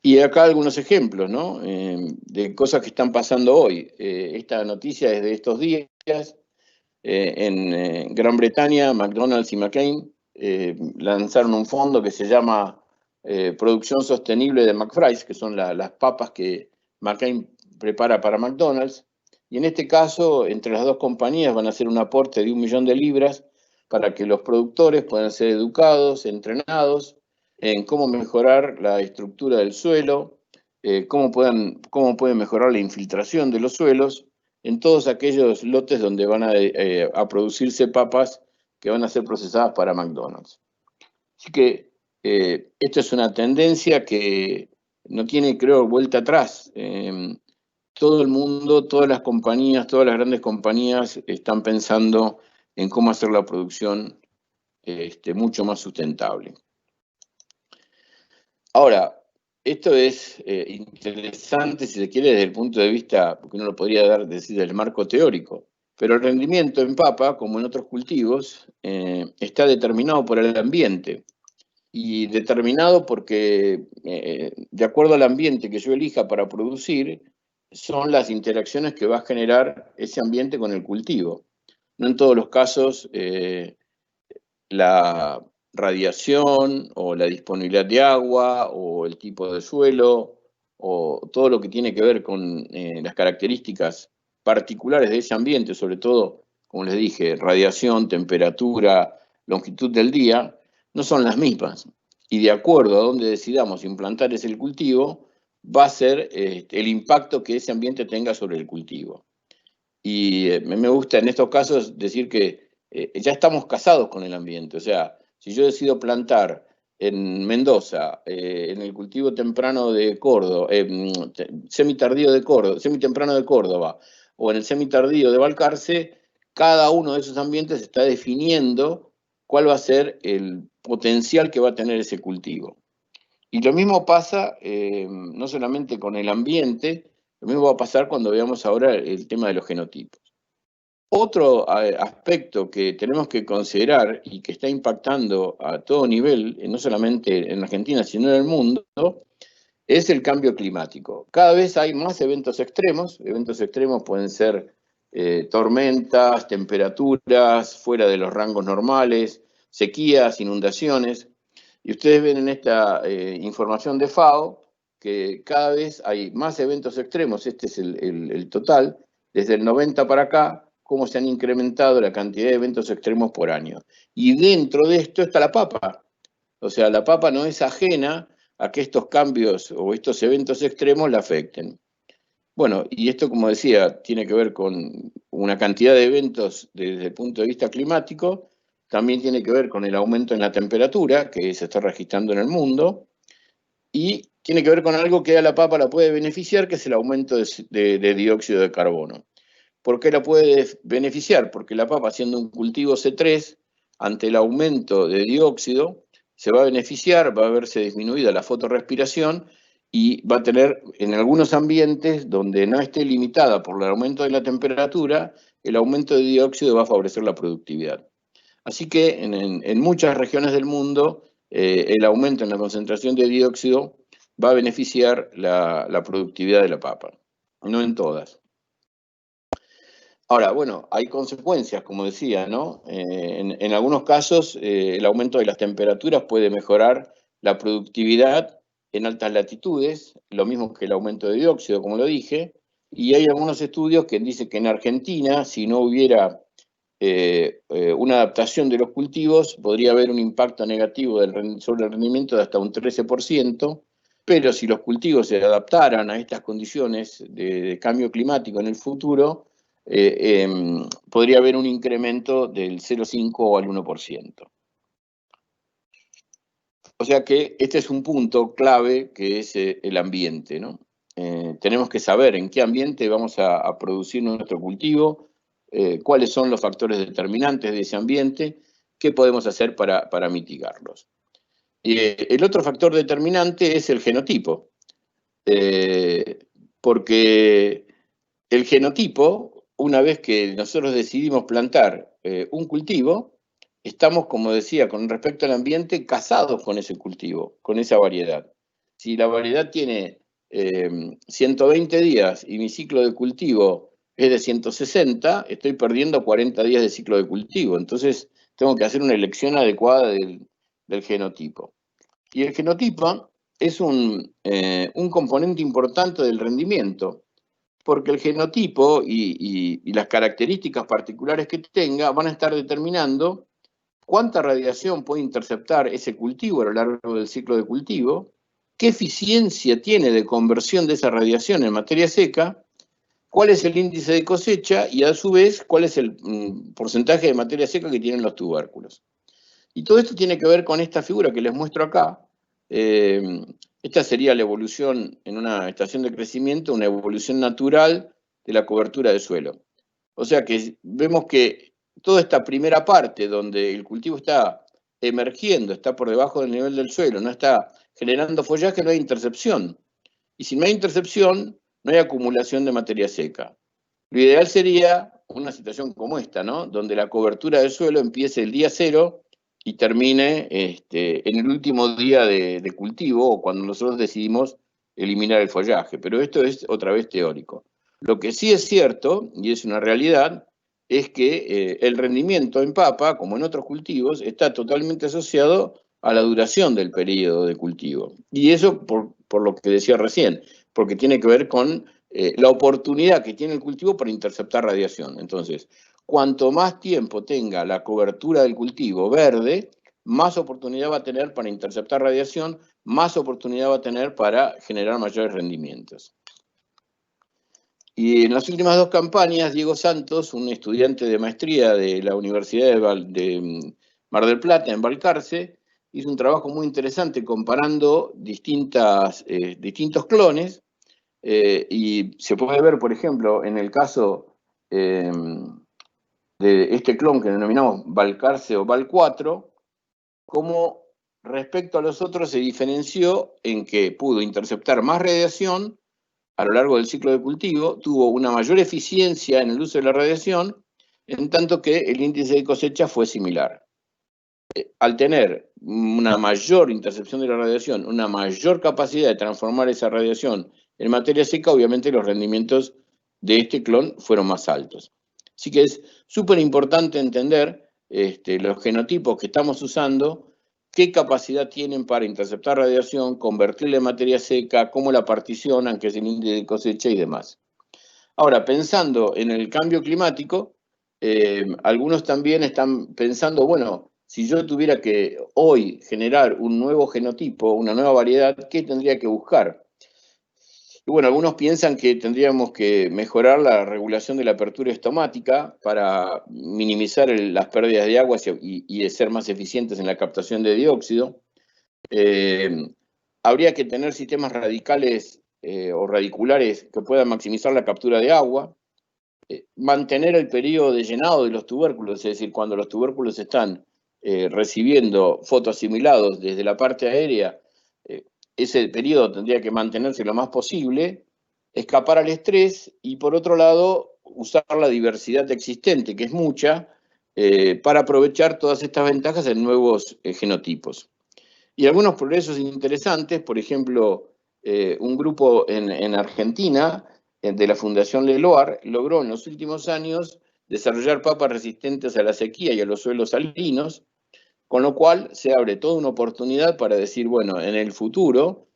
Y acá algunos ejemplos, ¿no? De cosas que están pasando hoy. Esta noticia es de estos días. En Gran Bretaña, McDonald's y McCain lanzaron un fondo que se llama Producción Sostenible de McFries, que son las papas que McCain prepara para McDonald's. Y en este caso, entre las dos compañías van a hacer un aporte de 1 millón de libras para que los productores puedan ser educados, entrenados en cómo mejorar la estructura del suelo, cómo pueden mejorar la infiltración de los suelos en todos aquellos lotes donde van a producirse papas que van a ser procesadas para McDonald's. Así que esta es una tendencia que no tiene, creo, vuelta atrás. Todo el mundo, todas las compañías, todas las grandes compañías están pensando en cómo hacer la producción mucho más sustentable. Ahora, esto es interesante, si se quiere, desde el punto de vista, porque uno lo podría decir del marco teórico, pero el rendimiento en papa, como en otros cultivos, está determinado por el ambiente. Y determinado porque, de acuerdo al ambiente que yo elija para producir, son las interacciones que va a generar ese ambiente con el cultivo. No en todos los casos la radiación o la disponibilidad de agua o el tipo de suelo o todo lo que tiene que ver con las características particulares de ese ambiente, sobre todo, como les dije, radiación, temperatura, longitud del día, no son las mismas. Y de acuerdo a donde decidamos implantar ese cultivo, va a ser el impacto que ese ambiente tenga sobre el cultivo. Y me gusta en estos casos decir que ya estamos casados con el ambiente. O sea, si yo decido plantar en Mendoza, en el cultivo temprano de Córdoba, semitemprano de Córdoba, o en el semitardío de Balcarce, cada uno de esos ambientes está definiendo cuál va a ser el potencial que va a tener ese cultivo. Y lo mismo pasa no solamente con el ambiente, lo mismo va a pasar cuando veamos ahora el tema de los genotipos. Otro aspecto que tenemos que considerar y que está impactando a todo nivel, no solamente en Argentina, sino en el mundo, es el cambio climático. Cada vez hay más eventos extremos. Eventos extremos pueden ser tormentas, temperaturas fuera de los rangos normales, sequías, inundaciones. Y ustedes ven en esta información de FAO que cada vez hay más eventos extremos. Este es el total. Desde el 90 para acá, cómo se han incrementado la cantidad de eventos extremos por año. Y dentro de esto está la papa. O sea, la papa no es ajena a que estos cambios o estos eventos extremos la afecten. Bueno, y esto, como decía, tiene que ver con una cantidad de eventos desde el punto de vista climático, también tiene que ver con el aumento en la temperatura que se está registrando en el mundo, y tiene que ver con algo que a la papa la puede beneficiar, que es el aumento de dióxido de carbono. ¿Por qué la puede beneficiar? Porque la papa, siendo un cultivo C3, ante el aumento de dióxido, se va a beneficiar, va a verse disminuida la fotorrespiración y va a tener, en algunos ambientes donde no esté limitada por el aumento de la temperatura, el aumento de dióxido va a favorecer la productividad. Así que en muchas regiones del mundo, el aumento en la concentración de dióxido va a beneficiar la productividad de la papa, no en todas. Ahora, bueno, hay consecuencias, como decía, ¿no? En algunos casos, el aumento de las temperaturas puede mejorar la productividad en altas latitudes, lo mismo que el aumento de dióxido, como lo dije, y hay algunos estudios que dicen que en Argentina, si no hubiera una adaptación de los cultivos, podría haber un impacto negativo sobre el rendimiento de hasta un 13%, pero si los cultivos se adaptaran a estas condiciones de cambio climático en el futuro, podría haber un incremento del 0,5 al 1%. O sea que este es un punto clave que es el ambiente, ¿no? Tenemos que saber en qué ambiente vamos a producir nuestro cultivo, cuáles son los factores determinantes de ese ambiente, qué podemos hacer para mitigarlos. El otro factor determinante es el genotipo, porque el genotipo, una vez que nosotros decidimos plantar un cultivo, estamos, como decía, con respecto al ambiente, casados con ese cultivo, con esa variedad. Si la variedad tiene 120 días y mi ciclo de cultivo es de 160, estoy perdiendo 40 días de ciclo de cultivo. Entonces, tengo que hacer una elección adecuada del genotipo. Y el genotipo es un componente importante del rendimiento, porque el genotipo y las características particulares que tenga van a estar determinando cuánta radiación puede interceptar ese cultivo a lo largo del ciclo de cultivo, qué eficiencia tiene de conversión de esa radiación en materia seca, cuál es el índice de cosecha y a su vez cuál es el porcentaje de materia seca que tienen los tubérculos. Y todo esto tiene que ver con esta figura que les muestro acá. Esta sería la evolución en una estación de crecimiento, una evolución natural de la cobertura de suelo. O sea que vemos que toda esta primera parte donde el cultivo está emergiendo, está por debajo del nivel del suelo, no está generando follaje, no hay intercepción. Y si no hay intercepción, no hay acumulación de materia seca. Lo ideal sería una situación como esta, ¿no? Donde la cobertura del suelo empiece el día 0 y termine en el último día de cultivo o cuando nosotros decidimos eliminar el follaje. Pero esto es otra vez teórico. Lo que sí es cierto, y es una realidad, es que el rendimiento en papa, como en otros cultivos, está totalmente asociado a la duración del periodo de cultivo. Y eso por lo que decía recién, porque tiene que ver con la oportunidad que tiene el cultivo para interceptar radiación. Entonces, cuanto más tiempo tenga la cobertura del cultivo verde, más oportunidad va a tener para interceptar radiación, más oportunidad va a tener para generar mayores rendimientos. Y en las últimas 2 campañas, Diego Santos, un estudiante de maestría de la Universidad de Mar del Plata, en Balcarce, hizo un trabajo muy interesante comparando distintos clones, y se puede ver, por ejemplo, en el caso de este clon que denominamos Valcarce o Val4, cómo respecto a los otros se diferenció en que pudo interceptar más radiación a lo largo del ciclo de cultivo, tuvo una mayor eficiencia en el uso de la radiación, en tanto que el índice de cosecha fue similar. Al tener una mayor intercepción de la radiación, una mayor capacidad de transformar esa radiación en materia seca, obviamente los rendimientos de este clon fueron más altos. Así que es súper importante entender los genotipos que estamos usando, qué capacidad tienen para interceptar radiación, convertirla en materia seca, cómo la particionan, qué es el índice de cosecha y demás. Ahora, pensando en el cambio climático, algunos también están pensando, bueno, si yo tuviera que hoy generar un nuevo genotipo, una nueva variedad, ¿qué tendría que buscar? Y bueno, algunos piensan que tendríamos que mejorar la regulación de la apertura estomática para minimizar las pérdidas de agua y de ser más eficientes en la captación de dióxido. Habría que tener sistemas radicales o radiculares que puedan maximizar la captura de agua. Mantener el periodo de llenado de los tubérculos, es decir, cuando los tubérculos están recibiendo fotoasimilados desde la parte aérea, ese periodo tendría que mantenerse lo más posible, escapar al estrés y, por otro lado, usar la diversidad existente, que es mucha, para aprovechar todas estas ventajas en nuevos genotipos. Y algunos progresos interesantes, por ejemplo, un grupo en Argentina, de la Fundación Leloir, logró en los últimos años desarrollar papas resistentes a la sequía y a los suelos salinos, con lo cual se abre toda una oportunidad para decir, bueno, en el futuro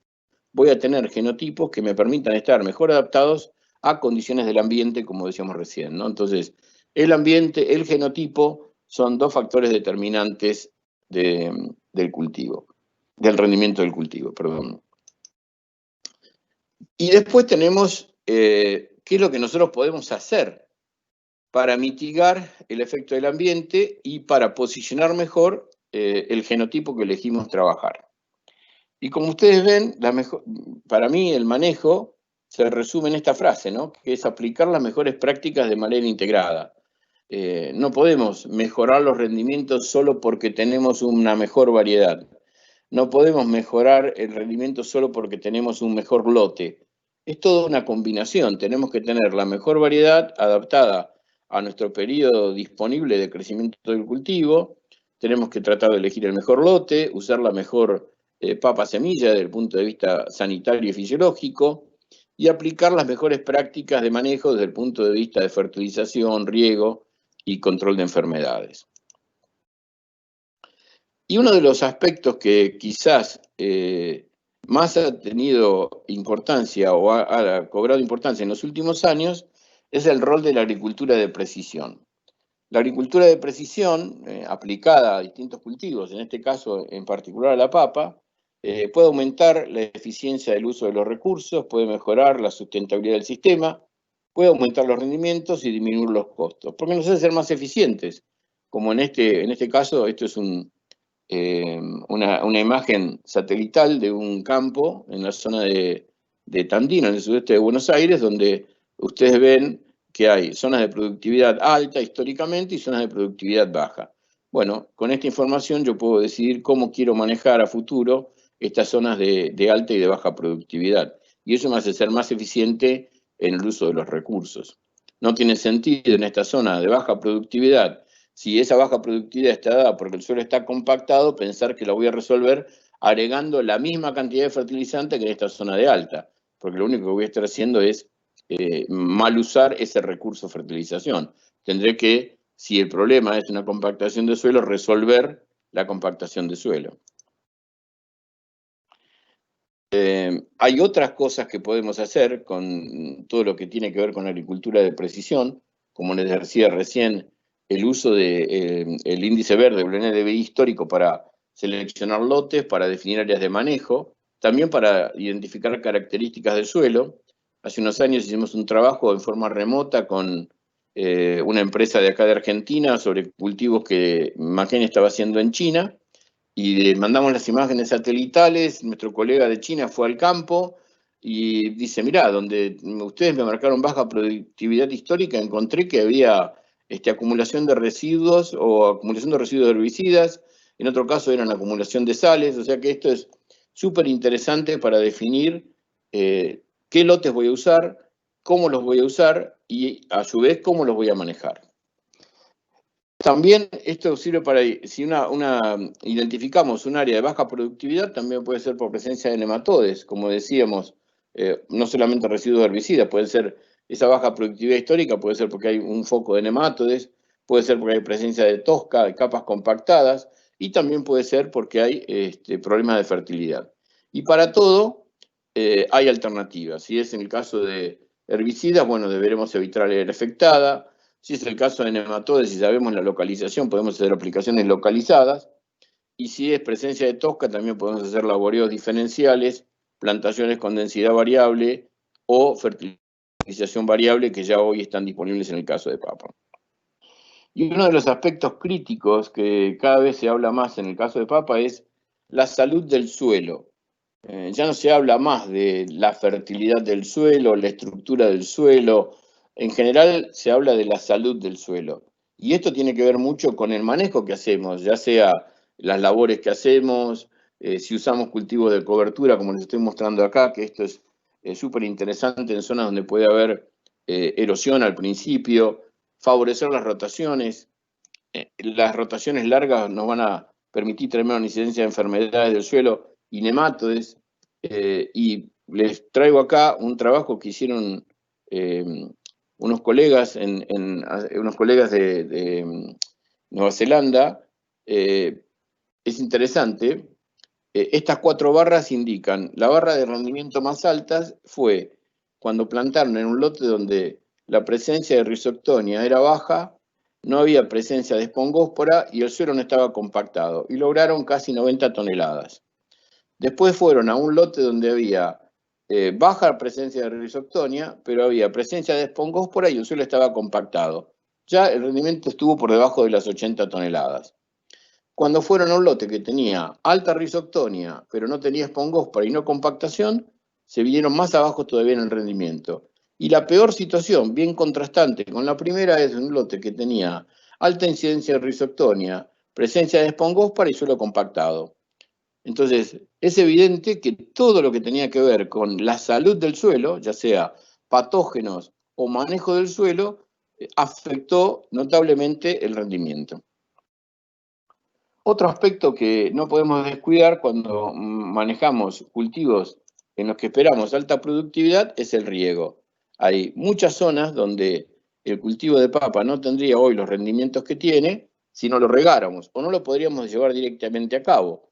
voy a tener genotipos que me permitan estar mejor adaptados a condiciones del ambiente, como decíamos recién, ¿no? Entonces, el ambiente, el genotipo, son dos factores determinantes del cultivo, del rendimiento del cultivo, perdón. Y después tenemos qué es lo que nosotros podemos hacer para mitigar el efecto del ambiente y para posicionar mejor el genotipo que elegimos trabajar. Y como ustedes ven, para mí el manejo se resume en esta frase, ¿no? Que es aplicar las mejores prácticas de manera integrada. No podemos mejorar los rendimientos solo porque tenemos una mejor variedad. No podemos mejorar el rendimiento solo porque tenemos un mejor lote. Es toda una combinación. Tenemos que tener la mejor variedad adaptada a nuestro periodo disponible de crecimiento del cultivo. Tenemos que tratar de elegir el mejor lote, usar la mejor papa semilla desde el punto de vista sanitario y fisiológico, y aplicar las mejores prácticas de manejo desde el punto de vista de fertilización, riego y control de enfermedades. Y uno de los aspectos que quizás más ha tenido importancia o ha cobrado importancia en los últimos años es el rol de la agricultura de precisión. La agricultura de precisión, aplicada a distintos cultivos, en este caso en particular a la papa, puede aumentar la eficiencia del uso de los recursos, puede mejorar la sustentabilidad del sistema, puede aumentar los rendimientos y disminuir los costos, porque nos hace ser más eficientes. Como en este caso, esto es una imagen satelital de un campo en la zona de Tandil, en el sudeste de Buenos Aires, donde ustedes ven que hay zonas de productividad alta históricamente y zonas de productividad baja. Bueno, con esta información yo puedo decidir cómo quiero manejar a futuro estas zonas de alta y de baja productividad. Y eso me hace ser más eficiente en el uso de los recursos. No tiene sentido en esta zona de baja productividad, si esa baja productividad está dada porque el suelo está compactado, pensar que la voy a resolver agregando la misma cantidad de fertilizante que en esta zona de alta, porque lo único que voy a estar haciendo es mal usar ese recurso fertilización. Tendré que, si el problema es una compactación de suelo, resolver la compactación de suelo. Hay otras cosas que podemos hacer con todo lo que tiene que ver con la agricultura de precisión, como les decía recién, el uso del índice verde o el NDVI histórico para seleccionar lotes, para definir áreas de manejo, también para identificar características del suelo. Hace unos años hicimos un trabajo en forma remota con una empresa de acá de Argentina sobre cultivos que Magenia estaba haciendo en China, y mandamos las imágenes satelitales. Nuestro colega de China fue al campo y dice, mirá, donde ustedes me marcaron baja productividad histórica, encontré que había acumulación de residuos o acumulación de residuos herbicidas, en otro caso eran acumulación de sales, o sea que esto es súper interesante para definir qué lotes voy a usar, cómo los voy a usar y a su vez cómo los voy a manejar. También esto sirve para, si identificamos un área de baja productividad, también puede ser por presencia de nematodes, como decíamos, no solamente residuos herbicidas, puede ser esa baja productividad histórica, puede ser porque hay un foco de nematodes, puede ser porque hay presencia de tosca, de capas compactadas, y también puede ser porque hay problemas de fertilidad. Y para todo hay alternativas. Si es en el caso de herbicidas, bueno, deberemos evitar la afectada. Si es el caso de nematodes, si sabemos la localización, podemos hacer aplicaciones localizadas. Y si es presencia de tosca, también podemos hacer laboreos diferenciales, plantaciones con densidad variable o fertilización variable, que ya hoy están disponibles en el caso de papa. Y uno de los aspectos críticos que cada vez se habla más en el caso de papa es la salud del suelo. Ya no se habla más de la fertilidad del suelo, la estructura del suelo. En general se habla de la salud del suelo. Y esto tiene que ver mucho con el manejo que hacemos, ya sea las labores que hacemos, si usamos cultivos de cobertura, como les estoy mostrando acá, que esto es súper interesante en zonas donde puede haber erosión al principio, favorecer las rotaciones. Las rotaciones largas nos van a permitir tener menos incidencia de enfermedades del suelo y nematodes, y les traigo acá un trabajo que hicieron unos colegas de Nueva Zelanda. Es interesante. Estas 4 barras indican, la barra de rendimiento más alta fue cuando plantaron en un lote donde la presencia de Rhizoctonia era baja, no había presencia de espongóspora y el suelo no estaba compactado, y lograron casi 90 toneladas. Después fueron a un lote donde había baja presencia de Rhizoctonia, pero había presencia de espongóspora y el suelo estaba compactado. Ya el rendimiento estuvo por debajo de las 80 toneladas. Cuando fueron a un lote que tenía alta Rhizoctonia, pero no tenía espongóspora y no compactación, se vinieron más abajo todavía en el rendimiento. Y la peor situación, bien contrastante con la primera, es un lote que tenía alta incidencia de Rhizoctonia, presencia de espongóspora y suelo compactado. Entonces, es evidente que todo lo que tenía que ver con la salud del suelo, ya sea patógenos o manejo del suelo, afectó notablemente el rendimiento. Otro aspecto que no podemos descuidar cuando manejamos cultivos en los que esperamos alta productividad es el riego. Hay muchas zonas donde el cultivo de papa no tendría hoy los rendimientos que tiene si no lo regáramos, o no lo podríamos llevar directamente a cabo.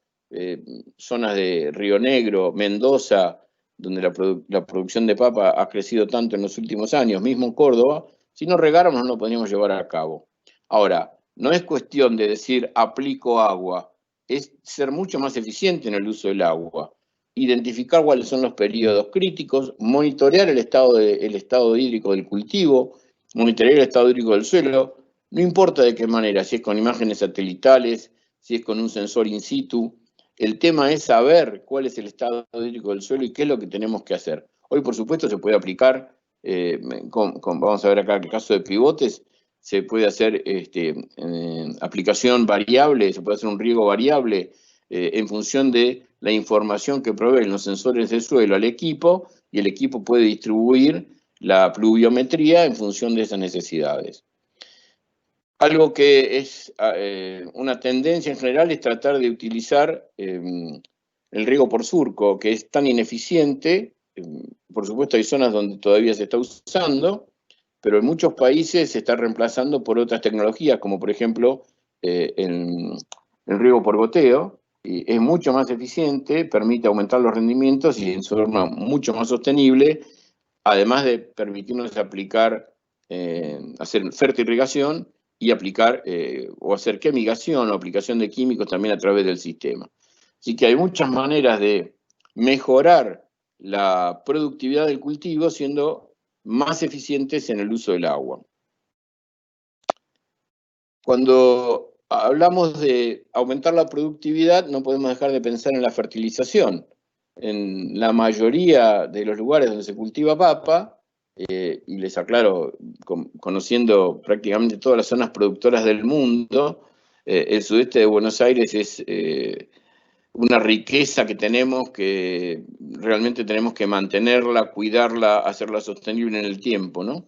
Zonas de Río Negro, Mendoza, donde la producción de papa ha crecido tanto en los últimos años, mismo en Córdoba, si no regáramos no lo podríamos llevar a cabo. Ahora, no es cuestión de decir aplico agua, es ser mucho más eficiente en el uso del agua, identificar cuáles son los periodos críticos, monitorear el estado hídrico del cultivo, monitorear el estado hídrico del suelo, no importa de qué manera, si es con imágenes satelitales, si es con un sensor in situ. El tema es saber cuál es el estado hídrico del suelo y qué es lo que tenemos que hacer. Hoy, por supuesto, se puede aplicar, vamos a ver acá el caso de pivotes, se puede hacer aplicación variable, se puede hacer un riego variable en función de la información que proveen los sensores del suelo al equipo, y el equipo puede distribuir la pluviometría en función de esas necesidades. Algo que es una tendencia en general es tratar de utilizar el riego por surco, que es tan ineficiente. Por supuesto hay zonas donde todavía se está usando, pero en muchos países se está reemplazando por otras tecnologías, como por ejemplo el riego por goteo. Y es mucho más eficiente, permite aumentar los rendimientos y en forma mucho más sostenible, además de permitirnos aplicar, hacer fertirrigación y aplicar o hacer quemigación o aplicación de químicos también a través del sistema. Así que hay muchas maneras de mejorar la productividad del cultivo siendo más eficientes en el uso del agua. Cuando hablamos de aumentar la productividad, no podemos dejar de pensar en la fertilización. En la mayoría de los lugares donde se cultiva papa, y les aclaro, conociendo prácticamente todas las zonas productoras del mundo, el sudeste de Buenos Aires es una riqueza que tenemos, que realmente tenemos que mantenerla, cuidarla, hacerla sostenible en el tiempo, ¿no?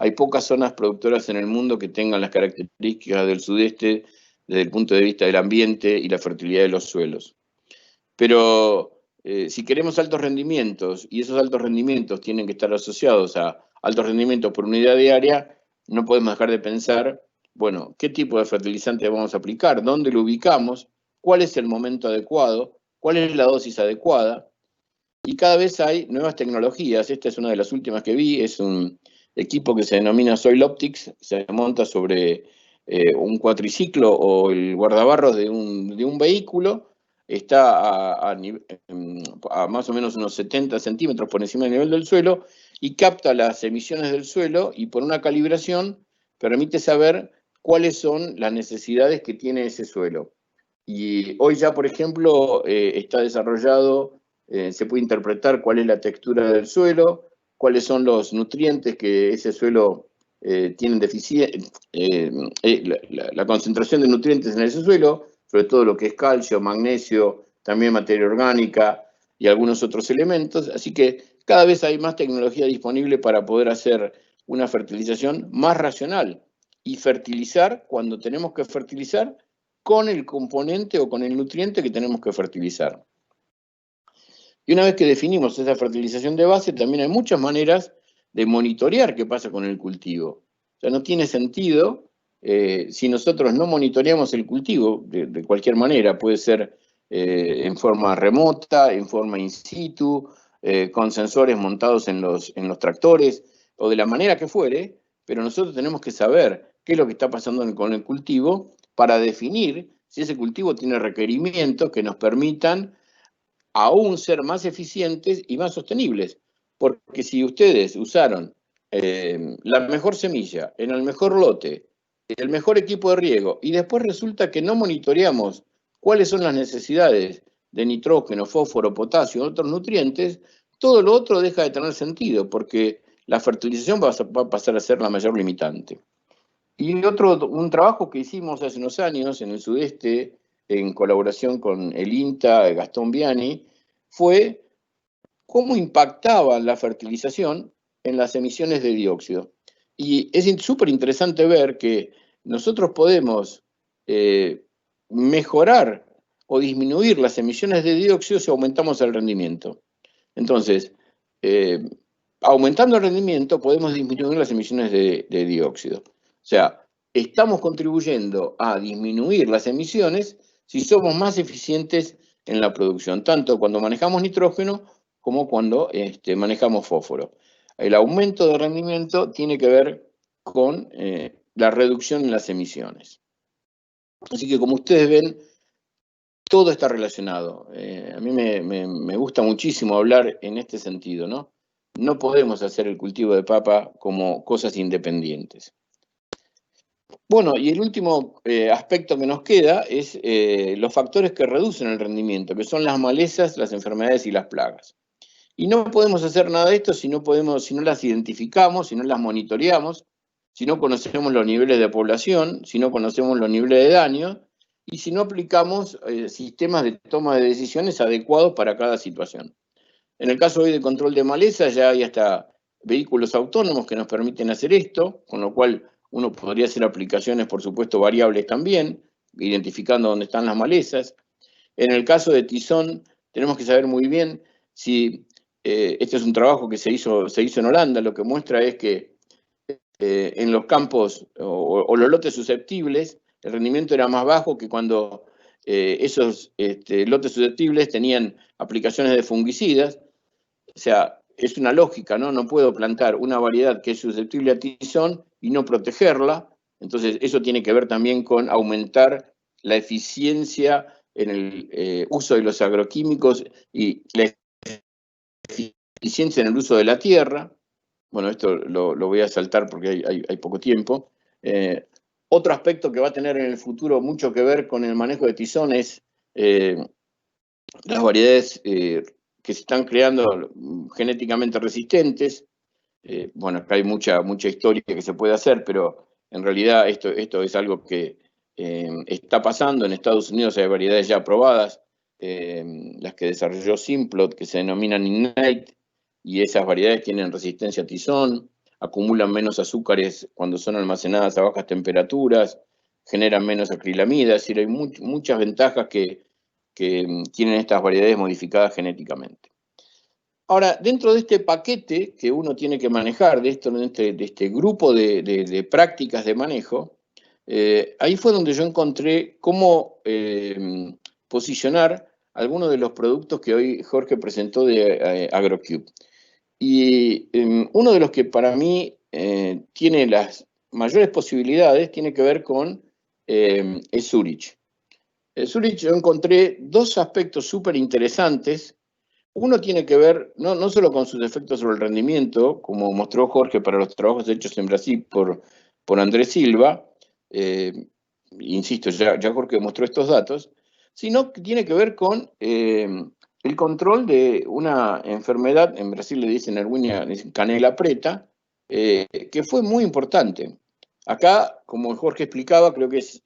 Hay pocas zonas productoras en el mundo que tengan las características del sudeste desde el punto de vista del ambiente y la fertilidad de los suelos. Pero si queremos altos rendimientos, y esos altos rendimientos tienen que estar asociados a altos rendimientos por unidad diaria, no podemos dejar de pensar, bueno, ¿qué tipo de fertilizante vamos a aplicar? ¿Dónde lo ubicamos? ¿Cuál es el momento adecuado? ¿Cuál es la dosis adecuada? Y cada vez hay nuevas tecnologías. Esta es una de las últimas que vi, es un equipo que se denomina Soil Optics, se monta sobre un cuatriciclo o el guardabarros de un vehículo, está a más o menos unos 70 centímetros por encima del nivel del suelo y capta las emisiones del suelo y por una calibración permite saber cuáles son las necesidades que tiene ese suelo. Y hoy ya, por ejemplo, está desarrollado, se puede interpretar cuál es la textura del suelo, cuáles son los nutrientes que ese suelo tiene deficiencia, la concentración de nutrientes en ese suelo, sobre todo lo que es calcio, magnesio, también materia orgánica y algunos otros elementos. Así que cada vez hay más tecnología disponible para poder hacer una fertilización más racional y fertilizar cuando tenemos que fertilizar con el componente o con el nutriente que tenemos que fertilizar. Y una vez que definimos esa fertilización de base, también hay muchas maneras de monitorear qué pasa con el cultivo. O sea, no tiene sentido si nosotros no monitoreamos el cultivo de cualquier manera, puede ser en forma remota, en forma in situ, con sensores montados en los tractores, o de la manera que fuere, pero nosotros tenemos que saber qué es lo que está pasando con el cultivo para definir si ese cultivo tiene requerimientos que nos permitan aún ser más eficientes y más sostenibles. Porque si ustedes usaron la mejor semilla, en el mejor lote, el mejor equipo de riego, y después resulta que no monitoreamos cuáles son las necesidades de nitrógeno, fósforo, potasio, otros nutrientes, todo lo otro deja de tener sentido, porque la fertilización va a pasar a ser la mayor limitante. Y un trabajo que hicimos hace unos años en el sudeste, en colaboración con el INTA, Gastón Viani, fue cómo impactaba la fertilización en las emisiones de dióxido. Y es súper interesante ver que nosotros podemos mejorar o disminuir las emisiones de dióxido si aumentamos el rendimiento. Entonces, aumentando el rendimiento podemos disminuir las emisiones de dióxido. O sea, estamos contribuyendo a disminuir las emisiones si somos más eficientes en la producción, tanto cuando manejamos nitrógeno como cuando manejamos fósforo. El aumento de rendimiento tiene que ver con la reducción en las emisiones. Así que como ustedes ven, todo está relacionado. A mí me gusta muchísimo hablar en este sentido, ¿no? No podemos hacer el cultivo de papa como cosas independientes. Bueno, y el último aspecto que nos queda es los factores que reducen el rendimiento, que son las malezas, las enfermedades y las plagas. Y no podemos hacer nada de esto si no las identificamos, si no las monitoreamos, si no conocemos los niveles de población, si no conocemos los niveles de daño y si no aplicamos sistemas de toma de decisiones adecuados para cada situación. En el caso hoy de control de maleza ya hay hasta vehículos autónomos que nos permiten hacer esto, con lo cual uno podría hacer aplicaciones, por supuesto, variables también, identificando dónde están las malezas. En el caso de tizón, tenemos que saber muy bien si este es un trabajo que se hizo en Holanda, lo que muestra es que en los campos o los lotes susceptibles, el rendimiento era más bajo que cuando esos lotes susceptibles tenían aplicaciones de fungicidas. O sea, es una lógica, ¿no? No puedo plantar una variedad que es susceptible a tizón y no protegerla. Entonces, eso tiene que ver también con aumentar la eficiencia en el uso de los agroquímicos y la eficiencia en el uso de la tierra. Bueno, esto lo voy a saltar porque hay poco tiempo. Otro aspecto que va a tener en el futuro mucho que ver con el manejo de tizón es las variedades que se están creando genéticamente resistentes. Bueno, acá hay mucha historia que se puede hacer, pero en realidad esto es algo que está pasando. En Estados Unidos hay variedades ya aprobadas, las que desarrolló Simplot, que se denominan Innate, y esas variedades tienen resistencia a tizón, acumulan menos azúcares cuando son almacenadas a bajas temperaturas, generan menos acrilamida, es decir, hay muchas ventajas que tienen estas variedades modificadas genéticamente. Ahora, dentro de este paquete que uno tiene que manejar, de este grupo de prácticas de manejo, ahí fue donde yo encontré cómo posicionar algunos de los productos que hoy Jorge presentó de AgroCube. Y uno de los que para mí tiene las mayores posibilidades tiene que ver con Zurich. Zurich yo encontré dos aspectos súper interesantes. Uno tiene que ver no solo con sus efectos sobre el rendimiento, como mostró Jorge para los trabajos hechos en Brasil por Andrés Silva, insisto, ya Jorge mostró estos datos, sino que tiene que ver con el control de una enfermedad, en Brasil le dicen Erwinia canela preta, que fue muy importante. Acá, como Jorge explicaba, creo que es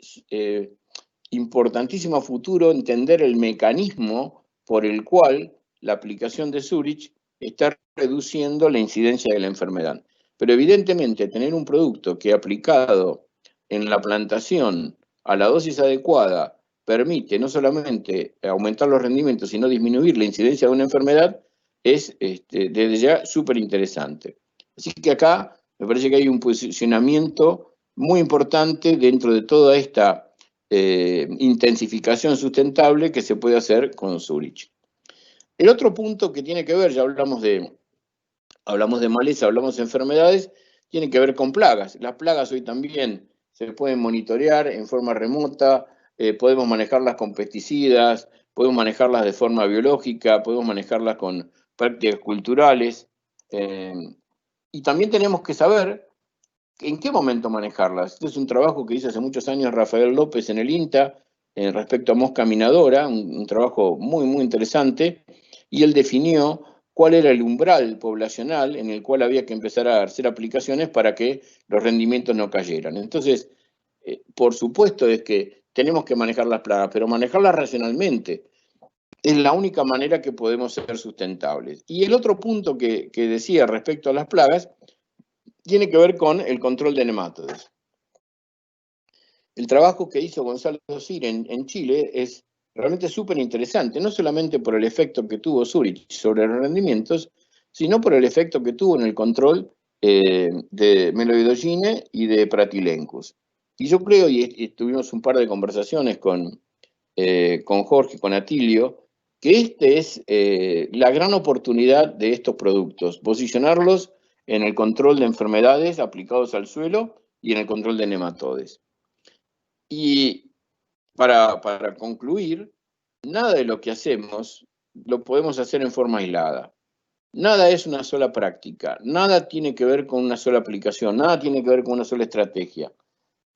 importantísimo a futuro entender el mecanismo por el cual la aplicación de Zurich está reduciendo la incidencia de la enfermedad. Pero evidentemente tener un producto que aplicado en la plantación a la dosis adecuada permite no solamente aumentar los rendimientos, sino disminuir la incidencia de una enfermedad, es desde ya súper interesante. Así que acá me parece que hay un posicionamiento muy importante dentro de toda esta intensificación sustentable que se puede hacer con Zurich. El otro punto que tiene que ver, ya hablamos de maleza, hablamos de enfermedades, tiene que ver con plagas. Las plagas hoy también se pueden monitorear en forma remota, podemos manejarlas con pesticidas, podemos manejarlas de forma biológica, podemos manejarlas con prácticas culturales. Y también tenemos que saber en qué momento manejarlas. Este es un trabajo que hizo hace muchos años Rafael López en el INTA respecto a mosca minadora, un trabajo muy, muy interesante, y él definió cuál era el umbral poblacional en el cual había que empezar a hacer aplicaciones para que los rendimientos no cayeran. Entonces, por supuesto es que tenemos que manejar las plagas, pero manejarlas racionalmente es la única manera que podemos ser sustentables. Y el otro punto que decía respecto a las plagas tiene que ver con el control de nematodes. El trabajo que hizo Gonzalo Cir en Chile es realmente súper interesante, no solamente por el efecto que tuvo Zurich sobre los rendimientos, sino por el efecto que tuvo en el control de Meloidogine y de Pratylencus. Y yo creo, y tuvimos un par de conversaciones con Jorge, con Atilio, que es la gran oportunidad de estos productos, posicionarlos en el control de enfermedades aplicados al suelo y en el control de nematodes. Y para concluir, nada de lo que hacemos lo podemos hacer en forma aislada. Nada es una sola práctica, nada tiene que ver con una sola aplicación, nada tiene que ver con una sola estrategia.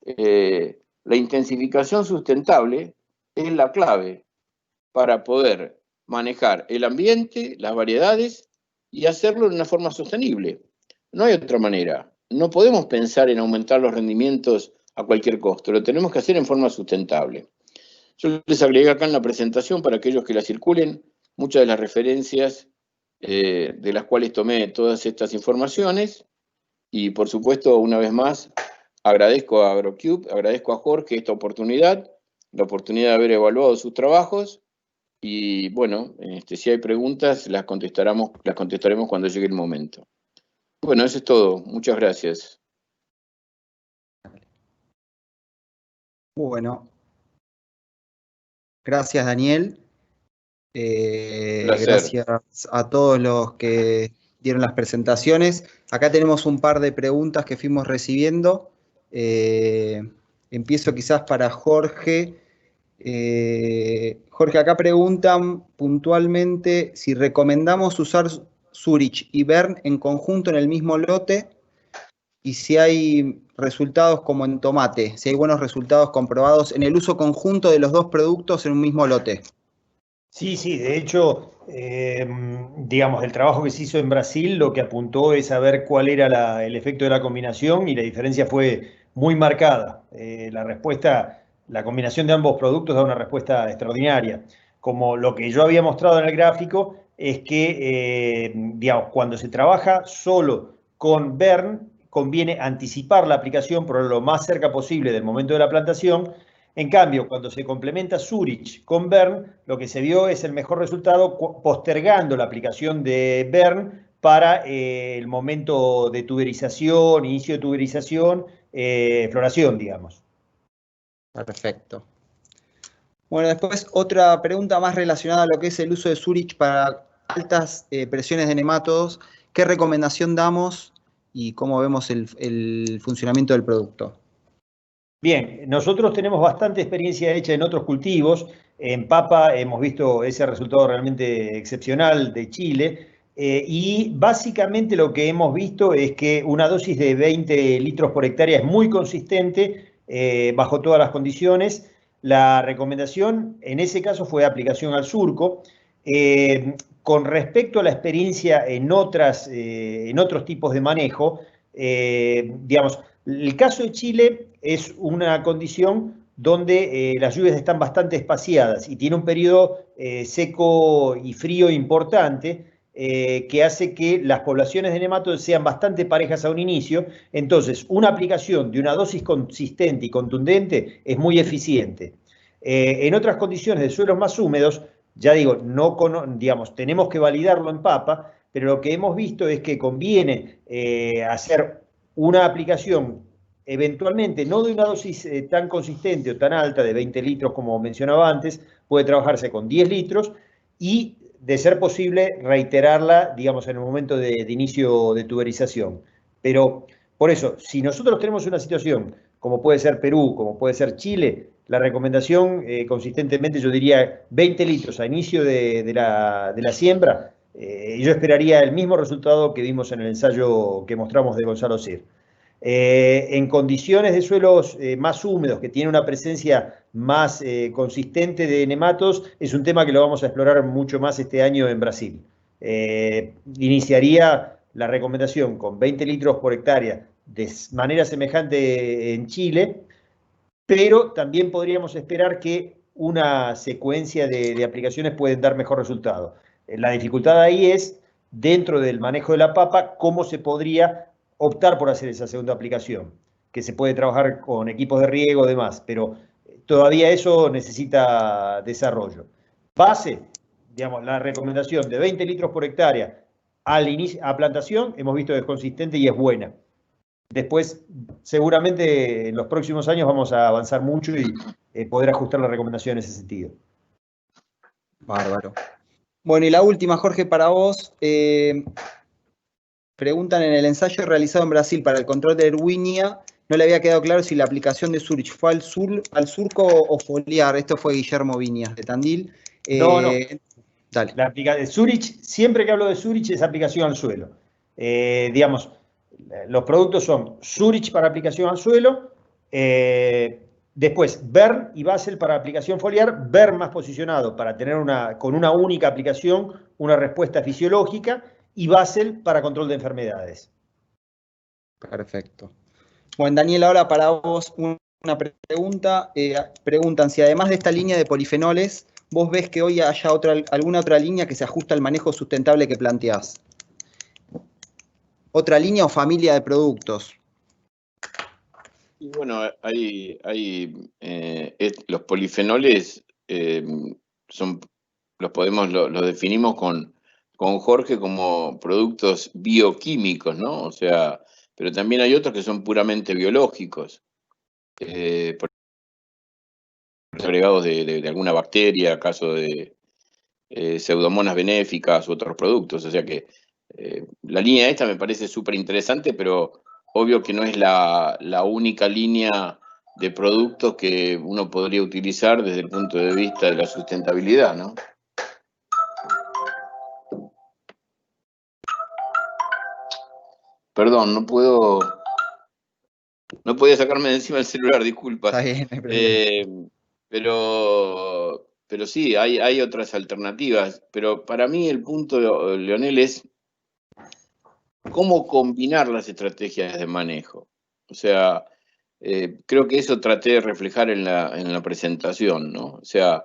La intensificación sustentable es la clave para poder manejar el ambiente, las variedades y hacerlo de una forma sostenible. No hay otra manera. No podemos pensar en aumentar los rendimientos a cualquier costo, lo tenemos que hacer en forma sustentable. Yo les agregué acá en la presentación, para aquellos que la circulen, muchas de las referencias de las cuales tomé todas estas informaciones, y por supuesto, una vez más, agradezco a AgroCube, agradezco a Jorge esta oportunidad, la oportunidad de haber evaluado sus trabajos, y bueno, si hay preguntas, las contestaremos cuando llegue el momento. Bueno, eso es todo. Muchas gracias.
Bueno, gracias Daniel. Gracias a todos los que dieron las presentaciones. Acá tenemos un par de preguntas que fuimos recibiendo. Empiezo quizás para Jorge. Jorge, acá preguntan puntualmente si recomendamos usar Zurich y Bern en conjunto en el mismo lote y si hay resultados como en tomate, si hay buenos resultados comprobados en el uso conjunto de los dos productos en un mismo lote.
Sí, sí, de hecho, digamos, el trabajo que se hizo en Brasil lo que apuntó es a ver cuál era el efecto de la combinación y la diferencia fue muy marcada. La respuesta, la combinación de ambos productos da una respuesta extraordinaria. Como lo que yo había mostrado en el gráfico es que, digamos, cuando se trabaja solo con Bern, conviene anticipar la aplicación por lo más cerca posible del momento de la plantación. En cambio, cuando se complementa Zurich con Bern, lo que se vio es el mejor resultado postergando la aplicación de Bern para el momento de tuberización, inicio de tuberización, floración, digamos.
Perfecto. Bueno, después otra pregunta más relacionada a lo que es el uso de Zurich para altas presiones de nematodos. ¿Qué recomendación damos y cómo vemos el funcionamiento del producto?
Bien, nosotros tenemos bastante experiencia hecha en otros cultivos. En papa hemos visto ese resultado realmente excepcional de Chile. Y básicamente lo que hemos visto es que una dosis de 20 litros por hectárea es muy consistente bajo todas las condiciones. La recomendación en ese caso fue aplicación al surco. Con respecto a la experiencia en otros tipos de manejo, digamos, el caso de Chile es una condición donde las lluvias están bastante espaciadas y tiene un periodo seco y frío importante que hace que las poblaciones de nematodos sean bastante parejas a un inicio. Entonces, una aplicación de una dosis consistente y contundente es muy eficiente. En otras condiciones de suelos más húmedos, ya digo, digamos, tenemos que validarlo en papa, pero lo que hemos visto es que conviene hacer una aplicación eventualmente no de una dosis tan consistente o tan alta de 20 litros como mencionaba antes, puede trabajarse con 10 litros y de ser posible reiterarla, digamos, en el momento de inicio de tuberización. Pero por eso, si nosotros tenemos una situación como puede ser Perú, como puede ser Chile, la recomendación consistentemente yo diría 20 litros a inicio de la siembra, yo esperaría el mismo resultado que vimos en el ensayo que mostramos de Gonzalo Cir. En condiciones de suelos más húmedos, que tienen una presencia más consistente de nematos, es un tema que lo vamos a explorar mucho más este año en Brasil. Iniciaría la recomendación con 20 litros por hectárea de manera semejante en Chile, pero también podríamos esperar que una secuencia de aplicaciones pueden dar mejor resultado. La dificultad ahí es, dentro del manejo de la papa, cómo se podría optar por hacer esa segunda aplicación, que se puede trabajar con equipos de riego y demás, pero todavía eso necesita desarrollo. Base, digamos, la recomendación de 20 litros por hectárea al inicio, a plantación, hemos visto que es consistente y es buena. Después, seguramente en los próximos años vamos a avanzar mucho y poder ajustar la recomendación en ese sentido.
Bárbaro. Bueno, y la última, Jorge, para vos. Preguntan en el ensayo realizado en Brasil para el control de Erwinia, no le había quedado claro si la aplicación de Zurich fue al surco o foliar. Esto fue Guillermo Viñas de Tandil.
No.
Dale.
De Zurich, siempre que hablo de Zurich es aplicación al suelo. Digamos, los productos son Zurich para aplicación al suelo, después Bern y Basel para aplicación foliar, Bern más posicionado para tener con una única aplicación una respuesta fisiológica y Basel para control de enfermedades.
Perfecto. Bueno, Daniel, ahora para vos una pregunta. Preguntan si además de esta línea de polifenoles, vos ves que hoy haya alguna otra línea que se ajusta al manejo sustentable que planteás. ¿Otra línea o familia de productos?
Y bueno, los polifenoles los definimos con Jorge como productos bioquímicos, ¿no? O sea, pero también hay otros que son puramente biológicos, agregados de alguna bacteria, caso de pseudomonas benéficas u otros productos. O sea que la línea esta me parece súper interesante, pero obvio que no es la única línea de productos que uno podría utilizar desde el punto de vista de la sustentabilidad, ¿no? Perdón, no puedo No podía sacarme de encima el celular, disculpa.
Está bien, no hay problema.
Pero sí, hay otras alternativas. Pero para mí el punto, Leonel, es cómo combinar las estrategias de manejo. O sea, creo que eso traté de reflejar en la presentación, ¿no? O sea,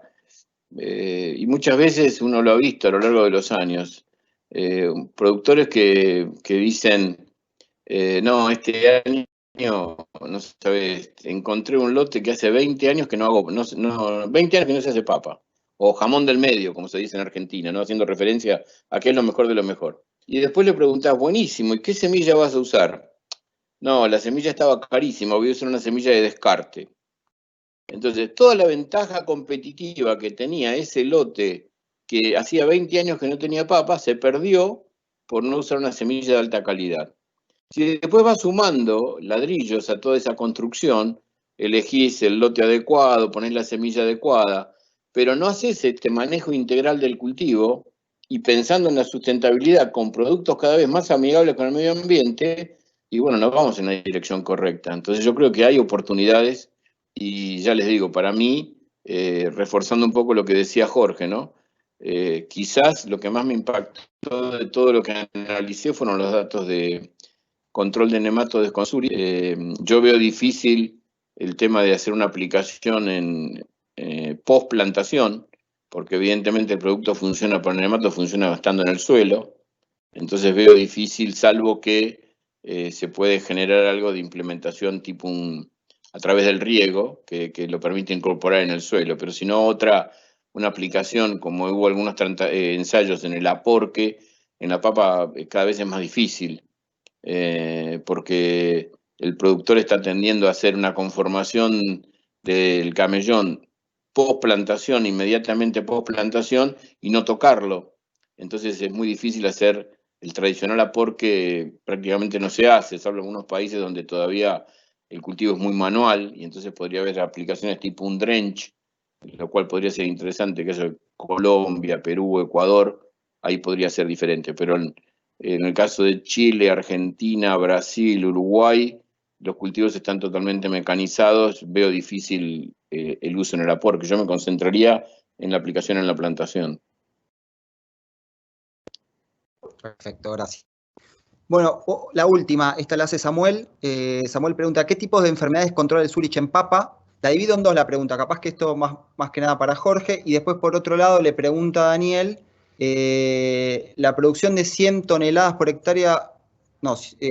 y muchas veces uno lo ha visto a lo largo de los años, productores que dicen, no, este año, no sabes, encontré un lote que hace 20 años que no hago, 20 años que no se hace papa, o jamón del medio, como se dice en Argentina, ¿no? Haciendo referencia a qué es lo mejor de lo mejor. Y después le preguntás, buenísimo, ¿y qué semilla vas a usar? No, la semilla estaba carísima, voy a usar una semilla de descarte. Entonces, toda la ventaja competitiva que tenía ese lote que hacía 20 años que no tenía papa, se perdió por no usar una semilla de alta calidad. Si después vas sumando ladrillos a toda esa construcción, elegís el lote adecuado, ponés la semilla adecuada, pero no haces este manejo integral del cultivo y pensando en la sustentabilidad con productos cada vez más amigables con el medio ambiente, y bueno, no vamos en la dirección correcta. Entonces yo creo que hay oportunidades y ya les digo, para mí, reforzando un poco lo que decía Jorge, ¿no? Quizás lo que más me impactó de todo lo que analicé fueron los datos de control de nematodes con Suri. Yo veo difícil el tema de hacer una aplicación en post plantación, porque evidentemente el producto funciona para el nemato, funciona estando en el suelo. Entonces veo difícil, salvo que se puede generar algo de implementación tipo a través del riego, que lo permite incorporar en el suelo, pero si no una aplicación, como hubo algunos ensayos en el aporque, en la papa cada vez es más difícil, porque el productor está tendiendo a hacer una conformación del camellón post plantación, inmediatamente post plantación, y no tocarlo. Entonces es muy difícil hacer el tradicional aporque, prácticamente no se hace, salvo en algunos países donde todavía el cultivo es muy manual, y entonces podría haber aplicaciones tipo un drench, lo cual podría ser interesante, que es Colombia, Perú, Ecuador, ahí podría ser diferente, pero en el caso de Chile, Argentina, Brasil, Uruguay, los cultivos están totalmente mecanizados, veo difícil el uso en el aporte. Yo me concentraría en la aplicación en la plantación.
Perfecto, gracias. Bueno, la última, esta la hace Samuel. Samuel pregunta, ¿qué tipos de enfermedades controla el Zurich en papa? La divido en dos la pregunta, capaz que esto más que nada para Jorge. Y después, por otro lado, le pregunta a Daniel, la producción de 100 toneladas por hectárea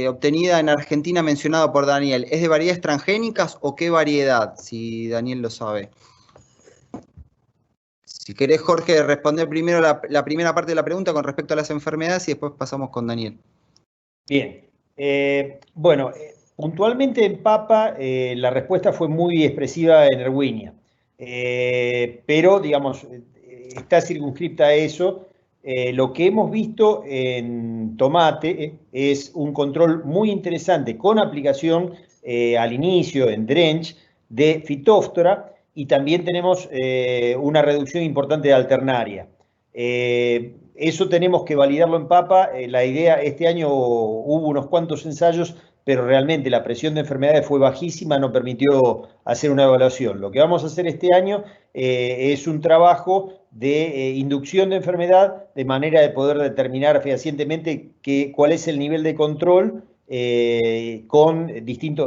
obtenida en Argentina mencionado por Daniel, ¿es de variedades transgénicas o qué variedad? Si Daniel lo sabe. Si querés, Jorge, responder primero la primera parte de la pregunta con respecto a las enfermedades y después pasamos con Daniel.
Bien. Bueno, puntualmente en papa la respuesta fue muy expresiva en Erwinia. Pero, digamos, está circunscripta a eso. Lo que hemos visto en tomate es un control muy interesante con aplicación al inicio en drench de Phytophthora, y también tenemos una reducción importante de alternaria. Eso tenemos que validarlo en papa. La idea, este año hubo unos cuantos ensayos, pero realmente la presión de enfermedades fue bajísima, no permitió hacer una evaluación. Lo que vamos a hacer este año es un trabajo de inducción de enfermedad, de manera de poder determinar fehacientemente cuál es el nivel de control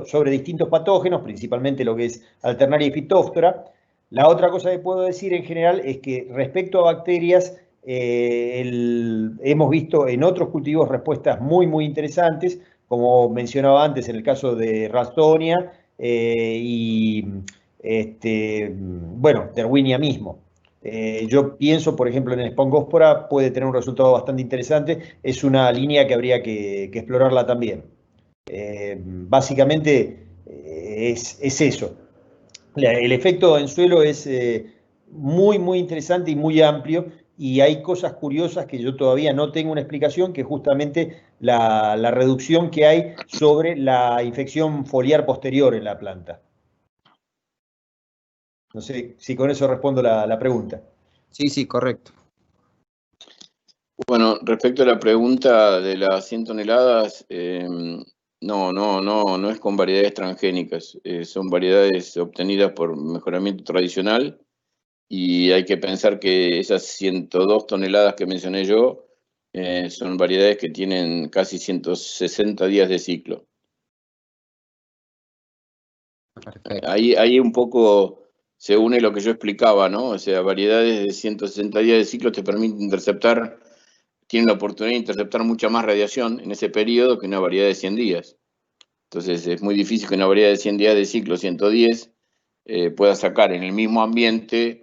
sobre distintos patógenos, principalmente lo que es alternaria y Phytophthora. La otra cosa que puedo decir en general es que respecto a bacterias, hemos visto en otros cultivos respuestas muy, muy interesantes, como mencionaba antes en el caso de Ralstonia bueno, de Erwinia mismo. Yo pienso, por ejemplo, en Spongospora puede tener un resultado bastante interesante. Es una línea que habría que explorarla también. Básicamente es eso. El efecto en suelo es muy, muy interesante y muy amplio, y hay cosas curiosas que yo todavía no tengo una explicación, que es justamente la reducción que hay sobre la infección foliar posterior en la planta. No sé si con eso respondo la pregunta.
Sí, correcto.
Bueno, respecto a la pregunta de las 100 toneladas, No es con variedades transgénicas, son variedades obtenidas por mejoramiento tradicional, y hay que pensar que esas 102 toneladas que mencioné yo son variedades que tienen casi 160 días de ciclo.
Perfecto.
Ahí un poco se une lo que yo explicaba, ¿no? O sea, variedades de 160 días de ciclo te permiten interceptar, tienen la oportunidad de interceptar mucha más radiación en ese periodo que una variedad de 100 días. Entonces es muy difícil que una variedad de 100 días de ciclo, 110, pueda sacar en el mismo ambiente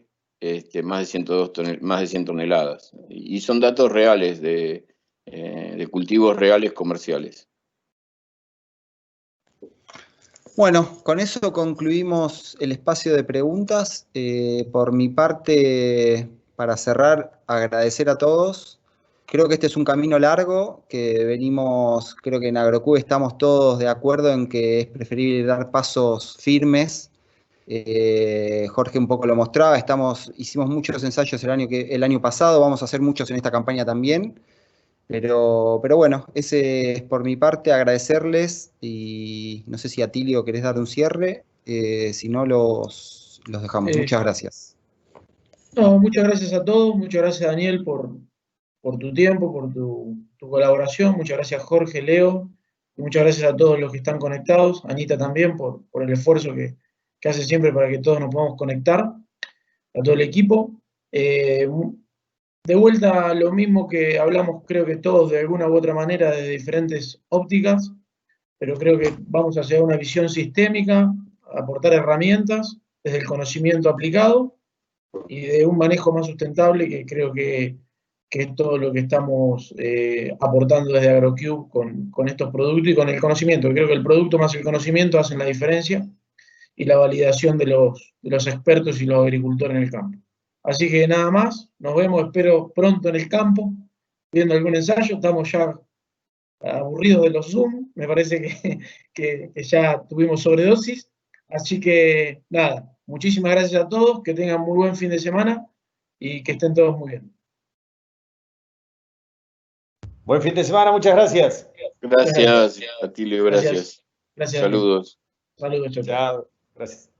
más de 100 toneladas. Y son datos reales de cultivos reales comerciales.
Bueno, con eso concluimos el espacio de preguntas. Por mi parte, para cerrar, agradecer a todos. Creo que este es un camino largo, que venimos, creo que en AgroQ estamos todos de acuerdo en que es preferible dar pasos firmes. Jorge un poco lo mostraba, hicimos muchos ensayos el año pasado, vamos a hacer muchos en esta campaña también. Pero bueno, ese es por mi parte, agradecerles y no sé si Atilio querés dar un cierre, si no los dejamos.
Eh,
Muchas gracias.
No, muchas gracias a todos, muchas gracias Daniel por tu tiempo, por tu colaboración, muchas gracias Jorge, Leo, y muchas gracias a todos los que están conectados, Anita también por el esfuerzo que hace siempre para que todos nos podamos conectar, a todo el equipo. De vuelta lo mismo que hablamos, creo que todos de alguna u otra manera de diferentes ópticas, pero creo que vamos hacia una visión sistémica, aportar herramientas desde el conocimiento aplicado y de un manejo más sustentable, que creo que es todo lo que estamos aportando desde AgroCube con estos productos y con el conocimiento. Creo que el producto más el conocimiento hacen la diferencia, y la validación de los expertos y los agricultores en el campo. Así que nada más, nos vemos, espero pronto en el campo, viendo algún ensayo. Estamos ya aburridos de los Zoom, me parece que ya tuvimos sobredosis. Así que nada, muchísimas gracias a todos, que tengan muy buen fin de semana y que estén todos muy bien.
Buen fin de semana, muchas gracias.
Gracias, Atilio, gracias.
Gracias.
Saludos.
Saludos, chao.
Chao, gracias.